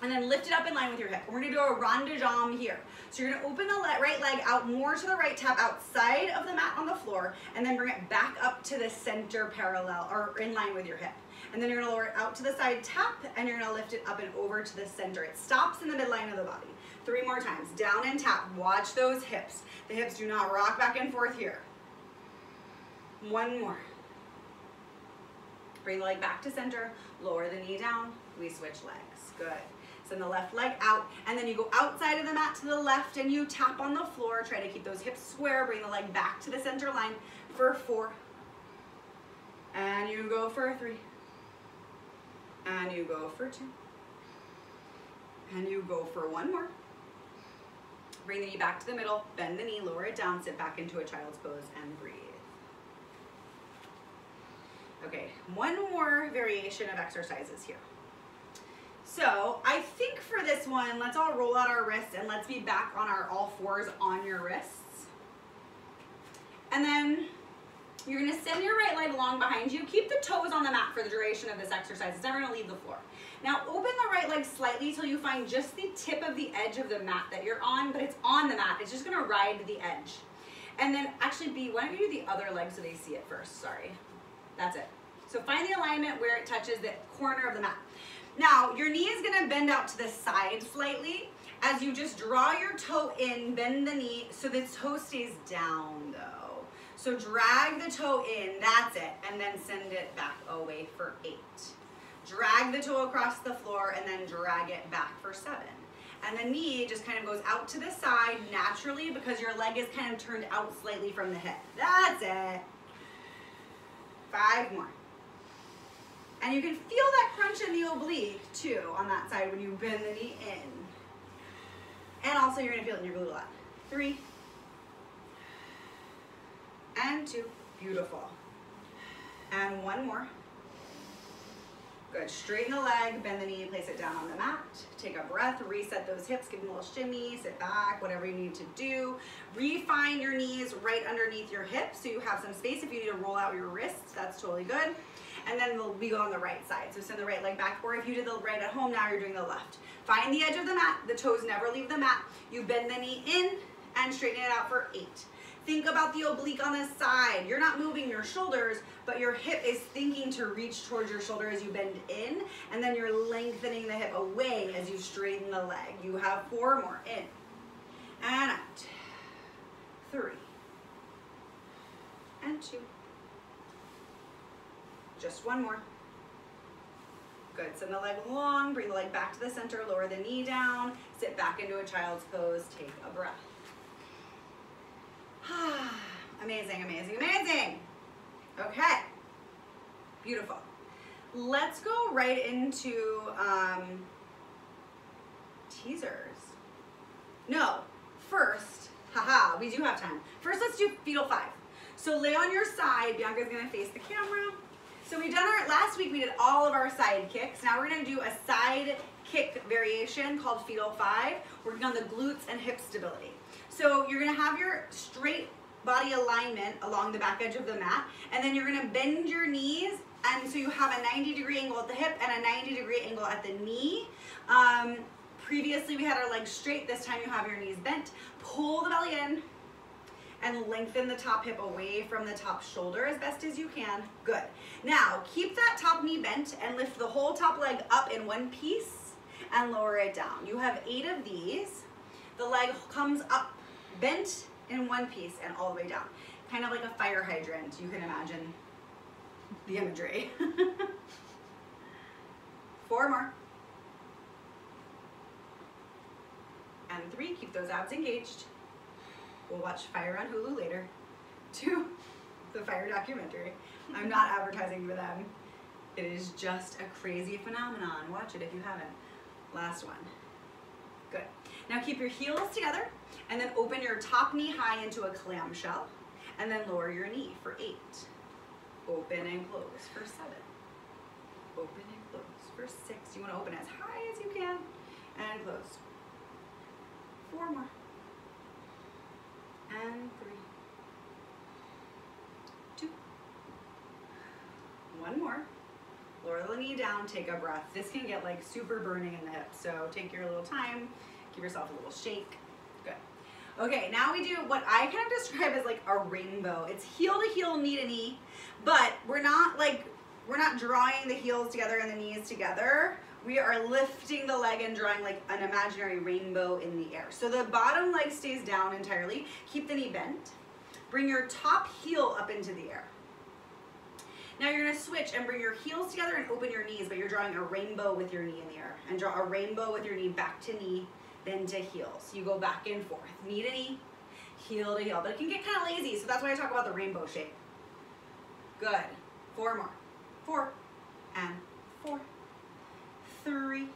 Speaker 1: and then lift it up in line with your hip. We're gonna do a rond de jambe here. So you're gonna open the right leg out more to the right, tap outside of the mat on the floor, and then bring it back up to the center parallel, or in line with your hip. And then you're gonna lower it out to the side, tap, and you're gonna lift it up and over to the center. It stops in the midline of the body. 3 more times, down and tap. Watch those hips. The hips do not rock back and forth here. 1 more. Bring the leg back to center, lower the knee down, we switch legs. Good. Send the left leg out, and then you go outside of the mat to the left and you tap on the floor. Try to keep those hips square. Bring the leg back to the center line for 4. And you go for 3. And you go for 2. And you go for 1 more. Bring the knee back to the middle, bend the knee, lower it down, sit back into a child's pose and breathe. Okay, 1 more variation of exercises here. So I think for this one, let's all roll out our wrists and let's be back on our all fours on your wrists. And then you're gonna send your right leg long behind you. Keep the toes on the mat for the duration of this exercise. It's never gonna leave the floor. Now open the right leg slightly till you find just the tip of the edge of the mat that you're on, but it's on the mat. It's just gonna ride the edge. And then actually why don't you do the other leg so they see it first, sorry. That's it. So find the alignment where it touches the corner of the mat. Now, your knee is gonna bend out to the side slightly. As you just draw your toe in, bend the knee so the toe stays down though. So drag the toe in, that's it, and then send it back away for 8. Drag the toe across the floor and then drag it back for 7. And the knee just kind of goes out to the side naturally because your leg is kind of turned out slightly from the hip. That's it. 5 more. And you can feel that crunch in the oblique too on that side when you bend the knee in. And also you're gonna feel it in your glute a lot. 3 and 2, beautiful. And 1 more. Good, straighten the leg, bend the knee, place it down on the mat. Take a breath, reset those hips, give them a little shimmy, sit back, whatever you need to do. Refine your knees right underneath your hips so you have some space. If you need to roll out your wrists, that's totally good. And then we go on the right side. So send the right leg back, or if you did the right at home, now you're doing the left. Find the edge of the mat, the toes never leave the mat. You bend the knee in and straighten it out for 8. Think about the oblique on the side. You're not moving your shoulders, but your hip is thinking to reach towards your shoulder as you bend in, and then you're lengthening the hip away as you straighten the leg. You have 4 more, in and out. 3 and 2. Just 1 more. Good, send the leg long, bring the leg back to the center, lower the knee down, sit back into a child's pose, take a breath. Amazing, amazing, amazing. Okay, beautiful. Let's go right into teasers. No, first, we do have time. First, let's do fetal 5. So lay on your side, Bianca's gonna face the camera. So we've done last week we did all of our side kicks. Now we're gonna do a side kick variation called fetal 5, working on the glutes and hip stability. So you're gonna have your straight body alignment along the back edge of the mat, and then you're gonna bend your knees, and so you have a 90-degree angle at the hip and a 90-degree angle at the knee. Previously we had our legs straight, this time you have your knees bent. Pull the belly in and lengthen the top hip away from the top shoulder as best as you can. Good. Now keep that top knee bent and lift the whole top leg up in one piece and lower it down. You have 8 of these. The leg comes up, bent in one piece and all the way down. Kind of like a fire hydrant. You can imagine the imagery. 4 more. And 3, keep those abs engaged. We'll watch Fire on Hulu later. 2, the Fire documentary. I'm not advertising for them. It is just a crazy phenomenon. Watch it if you haven't. Last one. Good. Now keep your heels together and then open your top knee high into a clamshell and then lower your knee for 8. Open and close for 7. Open and close for 6. You want to open as high as you can and close. 4 more. And 3. 2. 1 more. Lower the knee down, take a breath. This can get like super burning in the hips, so take your little time, give yourself a little shake. Good. Okay, now we do what I kind of describe as like a rainbow. It's heel to heel, knee to knee, but we're not drawing the heels together and the knees together. We are lifting the leg and drawing like an imaginary rainbow in the air. So the bottom leg stays down entirely. Keep the knee bent. Bring your top heel up into the air. Now you're gonna switch and bring your heels together and open your knees, but you're drawing a rainbow with your knee in the air. And draw a rainbow with your knee back to knee, then to heels. You go back and forth, knee to knee, heel to heel. But it can get kind of lazy, so that's why I talk about the rainbow shape. Good. 4 more. 4 and 4. 3.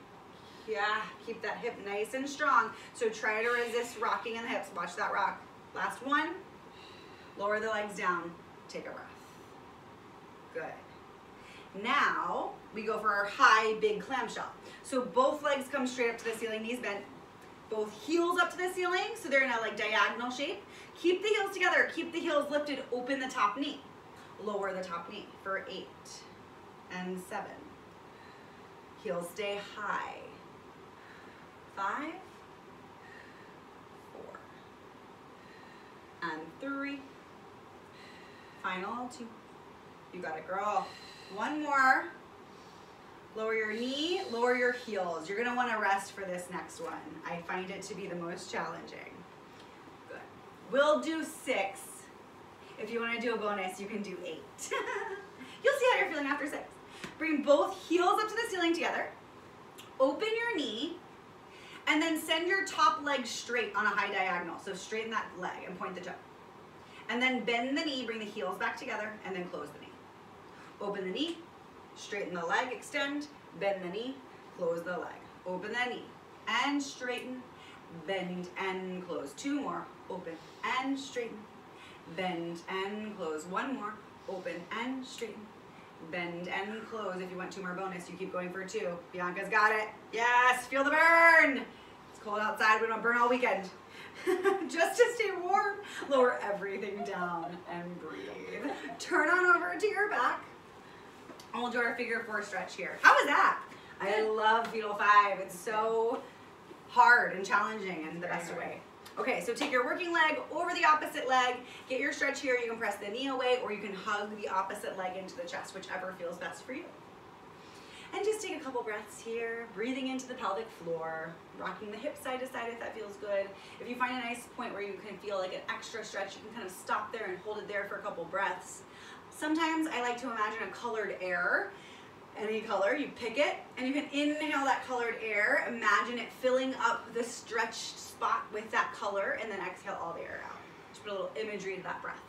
Speaker 1: Yeah, keep that hip nice and strong. So try to resist rocking in the hips. Watch that rock. Last one. Lower the legs down. Take a breath. Good. Now we go for our high big clamshell. So both legs come straight up to the ceiling, knees bent. Both heels up to the ceiling, so they're in a like diagonal shape. Keep the heels together. Keep the heels lifted. Open the top knee. Lower the top knee for 8 and 7. Heels stay high. 5, 4, and 3. Final 2. You got it, girl. One more. Lower your knee, lower your heels. You're gonna wanna rest for this next one. I find it to be the most challenging. Good. We'll do 6. If you wanna do a bonus, you can do 8. You'll see how you're feeling after 6. Bring both heels up to the ceiling together. Open your knee, and then send your top leg straight on a high diagonal. So straighten that leg and point the toe. And then bend the knee, bring the heels back together, and then close the knee. Open the knee, straighten the leg, extend, bend the knee, close the leg. Open the knee, and straighten, bend, and close. 2 more, open, and straighten, bend, and close. 1 more, open, and straighten, bend, and close. If you want 2 more bonus, you keep going for 2. Bianca's got it. Yes, feel the burn. It's cold outside, we don't burn all weekend. Just to stay warm, lower everything down and breathe. Turn on over to your back. And we'll do our figure 4 stretch here. How was that? I love fetal 5. It's so hard and challenging in the best way. Okay, so take your working leg over the opposite leg. Get your stretch here. You can press the knee away, or you can hug the opposite leg into the chest, whichever feels best for you. And just take a couple breaths here, breathing into the pelvic floor, rocking the hips side to side if that feels good. If you find a nice point where you can feel like an extra stretch, you can kind of stop there and hold it there for a couple breaths. Sometimes I like to imagine a colored air. Any color, you pick it, and you can inhale that colored air. Imagine it filling up the stretched spot with that color, and then exhale all the air out. Just put a little imagery to that breath.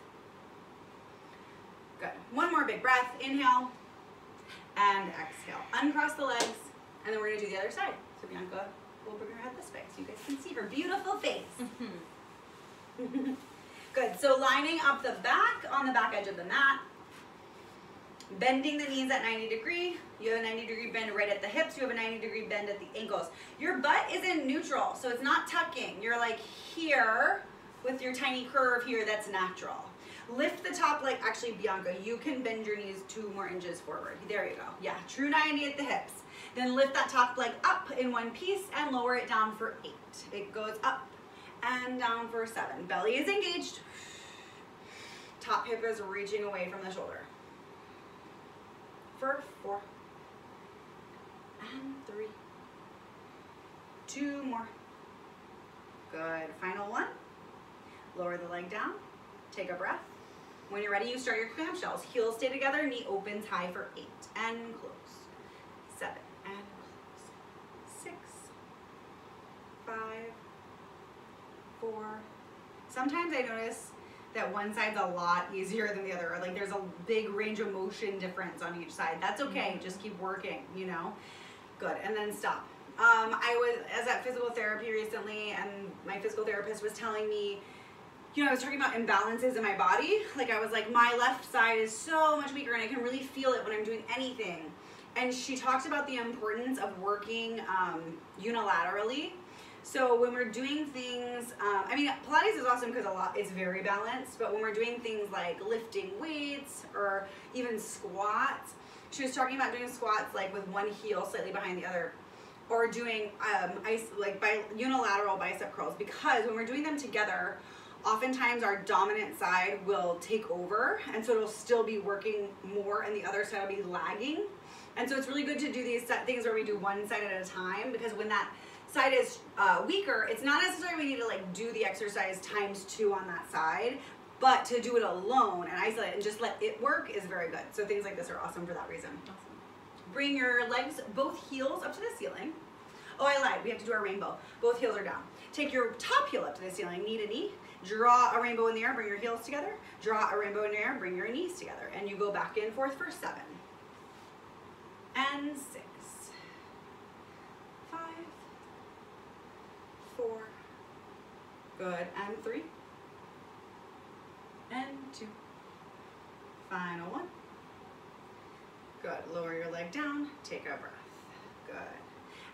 Speaker 1: Good. One more big breath. Inhale and exhale. Uncross the legs, and then we're gonna do the other side. So Bianca will bring her head this way so you guys can see her beautiful face. Good. So lining up the back on the back edge of the mat. Bending the knees at 90 degree. You have a 90 degree bend right at the hips. You have a 90 degree bend at the ankles. Your butt is in neutral, so it's not tucking. You're like here with your tiny curve here, that's natural. Lift the top leg. Actually, Bianca, you can bend your knees 2 more inches forward. There you go. Yeah, true 90 at the hips. Then lift that top leg up in one piece and lower it down for 8. It goes up and down for 7. Belly is engaged. Top hip is reaching away from the shoulder. For 4 and 3. 2 more. Good. Final one. Lower the leg down. Take a breath. When you're ready, you start your clamshells. Heels stay together. Knee opens high for 8 and close. 7 and close. 6, 5, 4. Sometimes I notice that one side's a lot easier than the other. Like there's a big range of motion difference on each side. That's okay, just keep working, you know? Good, and then stop. I was at physical therapy recently, and my physical therapist was telling me, you know, I was talking about imbalances in my body. Like I was like, my left side is so much weaker and I can really feel it when I'm doing anything. And she talked about the importance of working unilaterally. So when we're doing things, I mean, Pilates is awesome because it's very balanced, but when we're doing things like lifting weights or even squats, she was talking about doing squats like with one heel slightly behind the other, or doing unilateral bicep curls, because when we're doing them together, oftentimes our dominant side will take over, and so it'll still be working more and the other side will be lagging. And so it's really good to do these things where we do one side at a time, because when that side is weaker, it's not necessarily we need to like do the exercise ×2 on that side, but to do it alone and isolate and just let it work is very good. So things like this are awesome for that reason. Awesome. Bring your legs, both heels up to the ceiling. Oh, I lied, we have to do our rainbow. Both heels are down. Take your top heel up to the ceiling, knee to knee. Draw a rainbow in the air, bring your heels together. Draw a rainbow in the air, bring your knees together. And you go back and forth for 7. And 6. 5. 4. Good. And 3. And 2. Final one. Good. Lower your leg down. Take a breath. Good.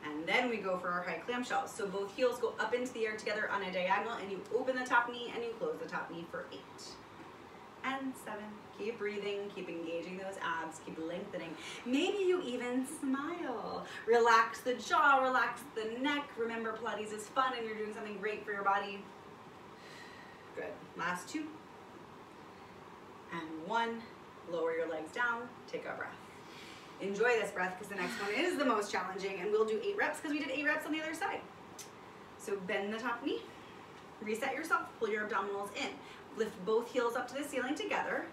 Speaker 1: And then we go for our high clamshells. So both heels go up into the air together on a diagonal, and you open the top knee and you close the top knee for 8. And 7. Keep breathing, keep engaging those abs, keep lengthening. Maybe you even smile. Relax the jaw, relax the neck. Remember, Pilates is fun and you're doing something great for your body. Good. Last 2. And 1. Lower your legs down, take a breath. Enjoy this breath because the next one is the most challenging, and we'll do 8 reps because we did 8 reps on the other side. So bend the top knee, reset yourself, pull your abdominals in. Lift both heels up to the ceiling together,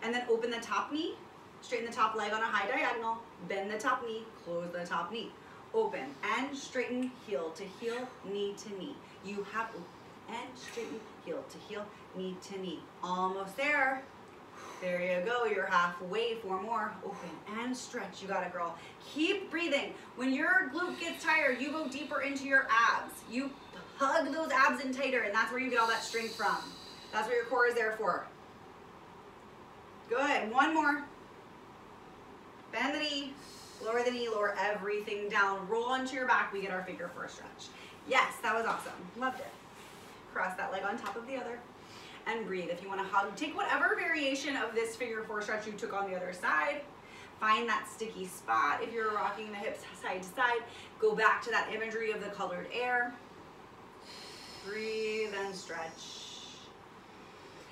Speaker 1: and then open the top knee, straighten the top leg on a high diagonal, bend the top knee, close the top knee. Open and straighten, heel to heel, knee to knee. You have open and straighten, heel to heel, knee to knee. Almost there. There you go, you're halfway. 4 more. Open and stretch. You got it, girl. Keep breathing. When your glute gets tired, you go deeper into your abs. You hug those abs in tighter, and that's where you get all that strength from. That's what your core is there for. Good. 1 more. Bend the knee. Lower the knee, lower everything down. Roll onto your back. We get our figure 4 stretch. Yes, that was awesome. Loved it. Cross that leg on top of the other. And breathe. If you want to hug, take whatever variation of this figure 4 stretch you took on the other side. Find that sticky spot. If you're rocking the hips side to side, go back to that imagery of the colored air. Breathe and stretch.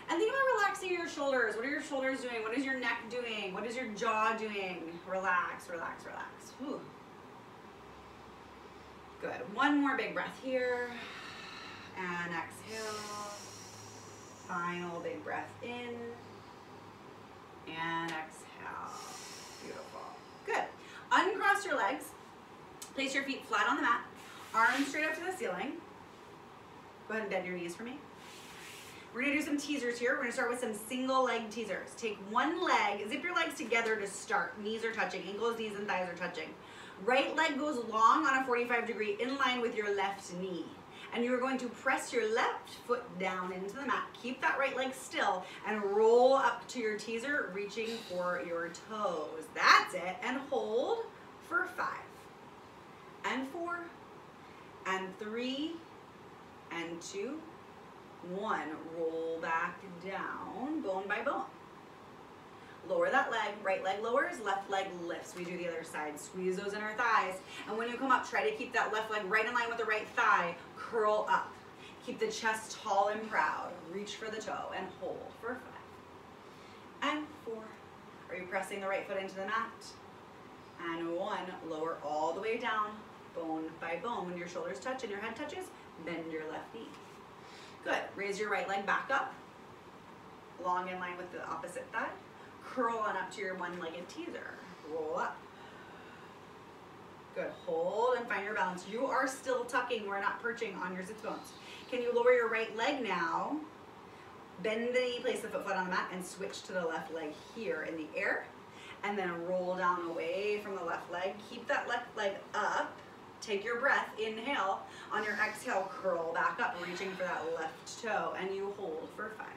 Speaker 1: And think about relaxing your shoulders. What are your shoulders doing? What is your neck doing? What is your jaw doing? Relax, relax, relax. Whew. Good. 1 more big breath here. And exhale. Final big breath in. And exhale. Beautiful. Good. Uncross your legs. Place your feet flat on the mat. Arms straight up to the ceiling. Go ahead and bend your knees for me. We're gonna do some teasers here. We're gonna start with some single leg teasers. Take 1 leg, zip your legs together to start. Knees are touching, ankles, knees, and thighs are touching. Right leg goes long on a 45-degree in line with your left knee. And you're going to press your left foot down into the mat. Keep that right leg still and roll up to your teaser, reaching for your toes. That's it. And hold for 5, and 4, and 3, and 2, 1. Roll back down, bone by bone. Lower that leg, right leg lowers, left leg lifts. We do the other side. Squeeze those inner thighs. And when you come up, try to keep that left leg right in line with the right thigh. Curl up. Keep the chest tall and proud. Reach for the toe and hold for 5, and 4. Are you pressing the right foot into the mat? And 1. Lower all the way down, bone by bone. When your shoulders touch and your head touches, bend your left knee. Good. Raise your right leg back up, long in line with the opposite thigh. Curl on up to your 1-legged teaser. Roll up. Good. Hold and find your balance. You are still tucking. We're not perching on your sits bones. Can you lower your right leg now? Bend the knee, place the foot flat on the mat, and switch to the left leg here in the air. And then roll down away from the left leg. Keep that left leg up. Take your breath. Inhale. On your exhale, curl back up, reaching for that left toe. And you hold for 5,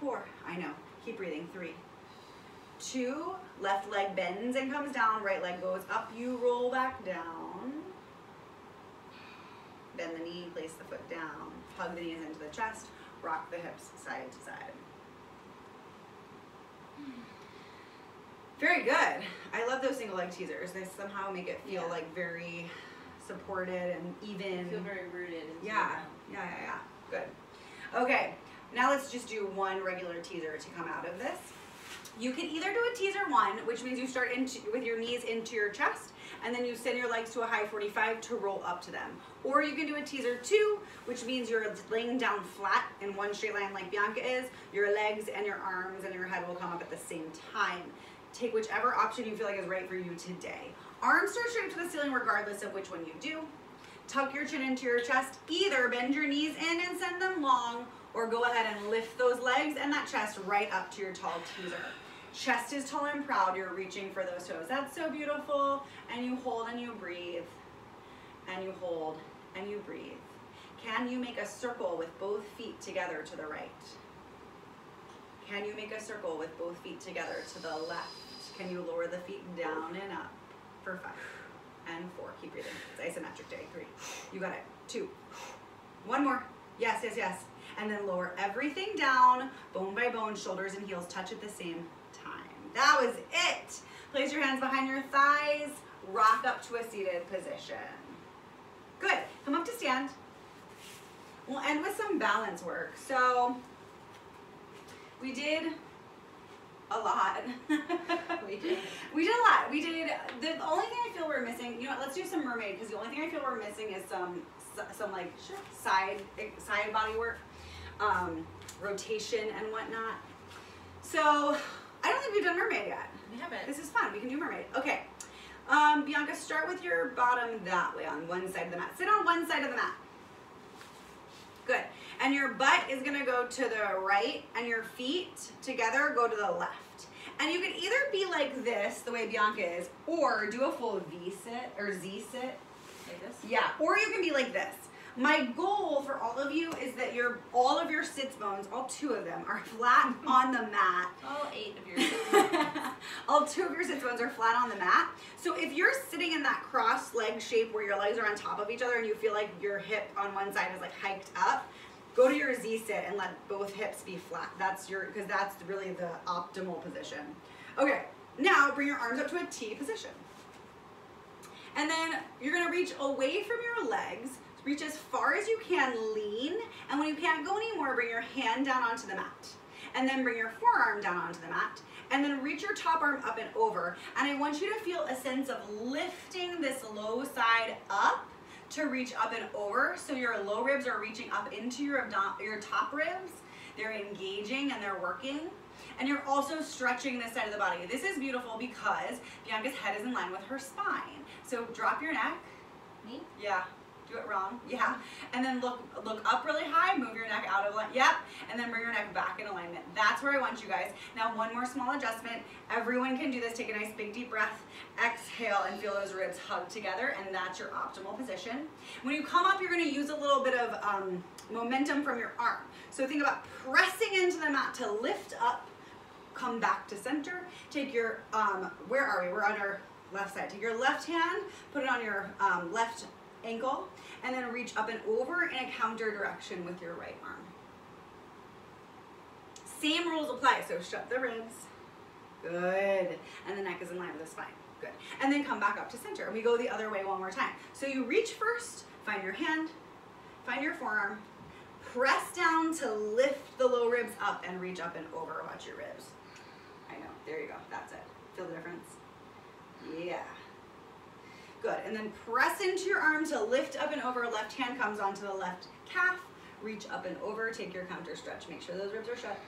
Speaker 1: 4. I know. Keep breathing. 3, 2, left leg bends and comes down, right leg goes up, you roll back down. Bend the knee, place the foot down, hug the knees into the chest, rock the hips side to side. Very good. I love those single leg teasers. They somehow make it feel like very supported and even.
Speaker 2: I feel very rooted.
Speaker 1: Yeah. Good. Okay, now let's just do 1 regular teaser to come out of this. You can either do a teaser 1, which means you start with your knees into your chest, and then you send your legs to a high 45 to roll up to them. Or you can do a teaser 2, which means you're laying down flat in 1 straight line like Bianca is. Your legs and your arms and your head will come up at the same time. Take whichever option you feel like is right for you today. Arms start straight to the ceiling regardless of which one you do. Tuck your chin into your chest. Either bend your knees in and send them long, or go ahead and lift those legs and that chest right up to your tall teaser. Chest is tall and proud. You're reaching for those toes. That's so beautiful. And you hold and you breathe. And you hold and you breathe. Can you make a circle with both feet together to the right? Can you make a circle with both feet together to the left? Can you lower the feet down and up for 5 and 4? Keep breathing. It's isometric day. 3. You got it. 2. 1 more. Yes, yes, yes. And then lower everything down, bone by bone, shoulders and heels touch at the same time. That was it. Place your hands behind your thighs, rock up to a seated position. Good. Come up to stand. We'll end with some balance work. So we did a lot. We did a lot. that. We did, the only thing I feel we're missing, you know what, let's do some mermaid, because the only thing I feel we're missing is some like side body work, rotation and whatnot. So I don't think we've done mermaid yet.
Speaker 2: We haven't.
Speaker 1: This is fun. We can do mermaid. Okay. Bianca, start with your bottom that way on one side of the mat. Sit on one side of the mat. Good. And your butt is going to go to the right and your feet together go to the left. And you can either be like this, the way Bianca is, or do a full V sit or Z sit.
Speaker 2: Like this?
Speaker 1: Yeah, or you can be like this. My goal for all of you is that all of your sits bones, all 2 of them, are flat on the mat.
Speaker 2: All 8 of your sits bones.
Speaker 1: All 2 of your sits bones are flat on the mat. So if you're sitting in that cross leg shape where your legs are on top of each other and you feel like your hip on one side is like hiked up, go to your Z sit and let both hips be flat. Because that's really the optimal position. Okay, now bring your arms up to a T position. And then you're gonna reach away from your legs. Reach as far as you can, lean, and when you can't go anymore, bring your hand down onto the mat. And then bring your forearm down onto the mat, and then reach your top arm up and over. And I want you to feel a sense of lifting this low side up to reach up and over, so your low ribs are reaching up into your top ribs. They're engaging and they're working. And you're also stretching this side of the body. This is beautiful because Bianca's head is in line with her spine. So drop your neck.
Speaker 2: Me?
Speaker 1: Yeah. Do it wrong. Yeah. And then look up really high, move your neck out of line. Yep. And then bring your neck back in alignment. That's where I want you guys. Now one more small adjustment. Everyone can do this. Take a nice big deep breath. Exhale and feel those ribs hug together, and that's your optimal position. When you come up, you're going to use a little bit of momentum from your arm. So think about pressing into the mat to lift up, come back to center. Take your, where are we? We're on our left side. Take your left hand, put it on your left ankle, and then reach up and over in a counter direction with your right arm. Same rules apply, so shut the ribs. Good. And the neck is in line with the spine. Good. And then come back up to center. And we go the other way one more time. So you reach first, find your hand, find your forearm, press down to lift the low ribs up and reach up and over. Watch your ribs. I know. There you go. That's it. Feel the difference? Yeah. Good. And then press into your arm to lift up and over. Left hand comes onto the left calf. Reach up and over. Take your counter stretch. Make sure those ribs are shut.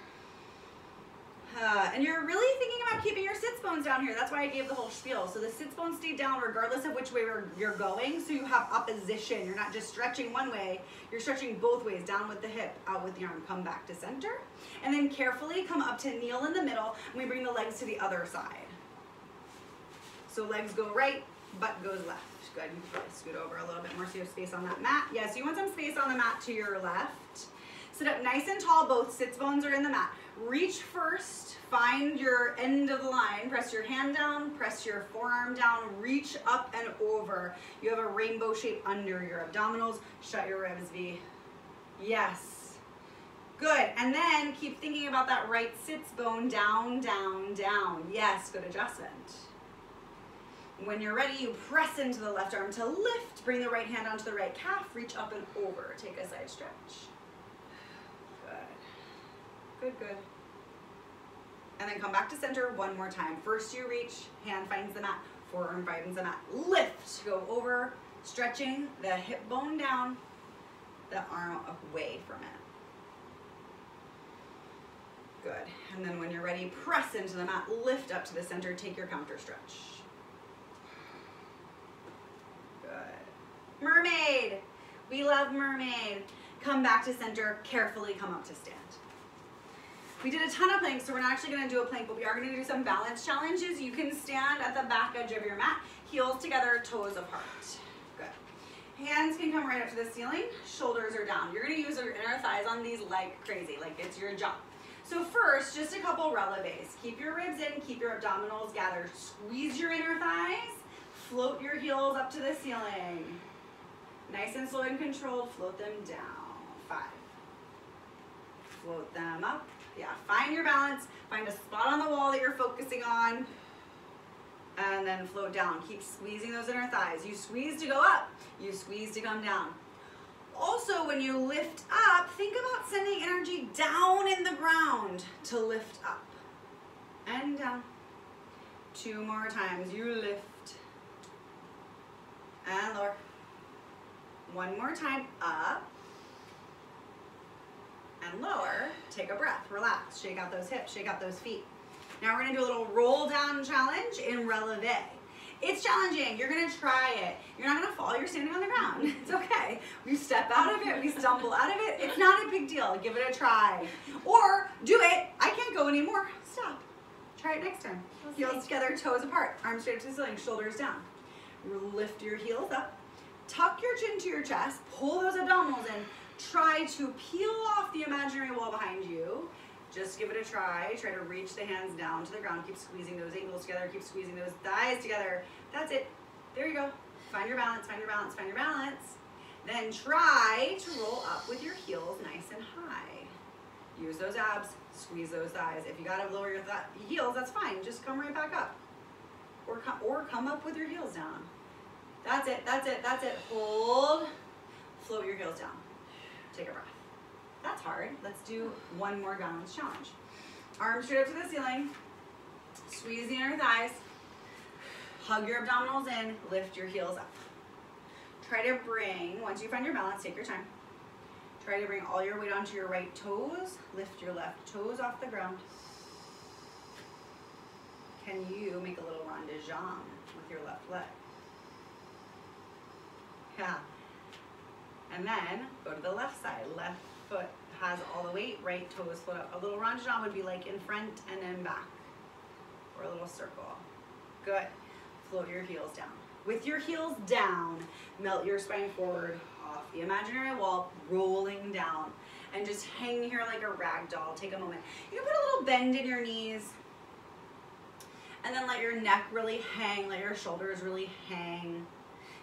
Speaker 1: And you're really thinking about keeping your sits bones down here. That's why I gave the whole spiel. So the sits bones stay down regardless of which way you're going. So you have opposition. You're not just stretching one way. You're stretching both ways. Down with the hip, out with the arm. Come back to center. And then carefully come up to kneel in the middle. And we bring the legs to the other side. So legs go right, butt goes left. Good. You can probably scoot over a little bit more so you have space on that mat. Yes, you want some space on the mat to your left. Sit up nice and tall. Both sits bones are in the mat. Reach first. Find your end of the line. Press your hand down. Press your forearm down. Reach up and over. You have a rainbow shape under your abdominals. Shut your ribs, V. Yes. Good. And then keep thinking about that right sits bone. Down, down, down. Yes. Good adjustment. When you're ready, you press into the left arm to lift. Bring the right hand onto the right calf. Reach up and over. Take a side stretch. Good, good. And then come back to center one more time. First you reach, hand finds the mat, forearm finds the mat. Lift, go over, stretching the hip bone down, the arm away from it. Good. And then when you're ready, press into the mat, lift up to the center, take your counter stretch. Good. Mermaid. We love mermaid. Come back to center, carefully come up to stand. We did a ton of planks, so we're not actually going to do a plank, but we are going to do some balance challenges. You can stand at the back edge of your mat, heels together, toes apart. Good. Hands can come right up to the ceiling, shoulders are down. You're going to use your inner thighs on these like crazy, like it's your jump. So first, just a couple releves. Keep your ribs in, keep your abdominals gathered. Squeeze your inner thighs, float your heels up to the ceiling. Nice and slow and controlled, float them down. 5. Float them up. Yeah, find your balance, find a spot on the wall that you're focusing on, and then float down. Keep squeezing those inner thighs. You squeeze to go up, you squeeze to come down. Also, when you lift up, think about sending energy down in the ground to lift up. And down, 2 more times. You lift and lower. 1 more time, up and lower. Take a breath, relax, shake out those hips, shake out those feet. Now we're gonna do a little roll down challenge in releve. It's challenging, you're gonna try it. You're not gonna fall, you're standing on the ground. It's okay. We step out of it, we stumble out of it. It's not a big deal, give it a try. Or do it, I can't go anymore, stop. Try it next time. Heels together, toes apart, arms straight up to the ceiling, shoulders down. Lift your heels up, tuck your chin to your chest, pull those abdominals in. Try to peel off the imaginary wall behind you. Just give it a try. Try to reach the hands down to the ground. Keep squeezing those ankles together. Keep squeezing those thighs together. That's it. There you go. Find your balance, find your balance, find your balance. Then try to roll up with your heels nice and high. Use those abs, squeeze those thighs. If you gotta lower your heels, that's fine. Just come right back up. Or come up with your heels down. That's it, that's it, that's it. Hold, float your heels down. Take a breath. That's hard. Let's do 1 more balance challenge. Arms straight up to the ceiling. Squeeze the inner thighs. Hug your abdominals in. Lift your heels up. Try to bring, once you find your balance, take your time. Try to bring all your weight onto your right toes. Lift your left toes off the ground. Can you make a little rond de jambe with your left leg? Yeah. And then go to the left side. Left foot has all the weight, right toes float up. A little rond de jambe would be like in front and then back, or a little circle. Good. Float your heels down. With your heels down, melt your spine forward off the imaginary wall, rolling down, and just hang here like a rag doll. Take a moment. You can put a little bend in your knees, and then let your neck really hang, let your shoulders really hang.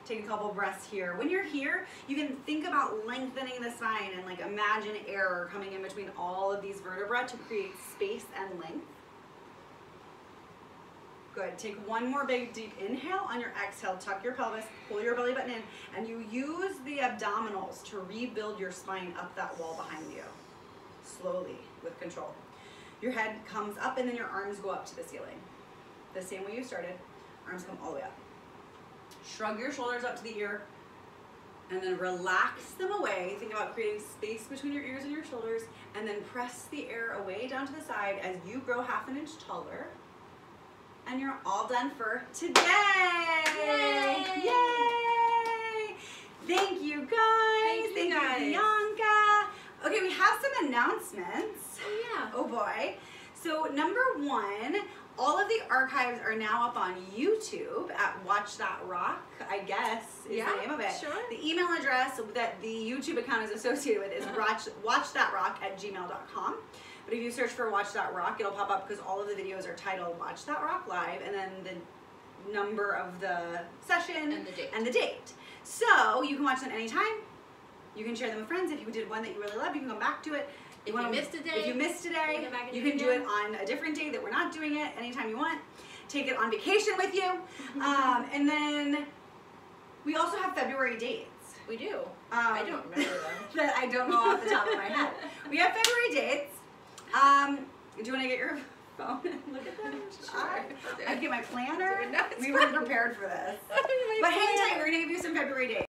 Speaker 1: Take a couple breaths here. When you're here, you can think about lengthening the spine and like imagine air coming in between all of these vertebrae to create space and length. Good. Take 1 more big deep inhale. On your exhale, tuck your pelvis, pull your belly button in, and you use the abdominals to rebuild your spine up that wall behind you. Slowly, with control. Your head comes up and then your arms go up to the ceiling. The same way you started. Arms come all the way up. Shrug your shoulders up to the ear and then relax them away. Think about creating space between your ears and your shoulders, and then press the air away down to the side as you grow half an inch taller. And you're all done for today. Yay! Yay! Thank you guys. Thank you, Bianca. Okay, we have some announcements.
Speaker 2: Oh yeah.
Speaker 1: Oh boy. So number 1, all of the archives are now up on YouTube at Watch That Rock, I guess is the name of it.
Speaker 2: Sure.
Speaker 1: The email address that the YouTube account is associated with is watchthatrock@gmail.com. But if you search for Watch That Rock, it'll pop up because all of the videos are titled Watch That Rock Live, and then the number of the session and the date. So you can watch them anytime. You can share them with friends. If you did one that you really love, you can come back to it.
Speaker 2: If you missed a day,
Speaker 1: you can do it on a different day that we're not doing it anytime you want. Take it on vacation with you. And then we also have February dates.
Speaker 2: We do. I don't remember them.
Speaker 1: That I don't know off the top of my head. We have February dates. Do you want to get your phone and look at them? Sure. I get my planner. We were prepared for this. But hang tight, we're going to give you some February dates.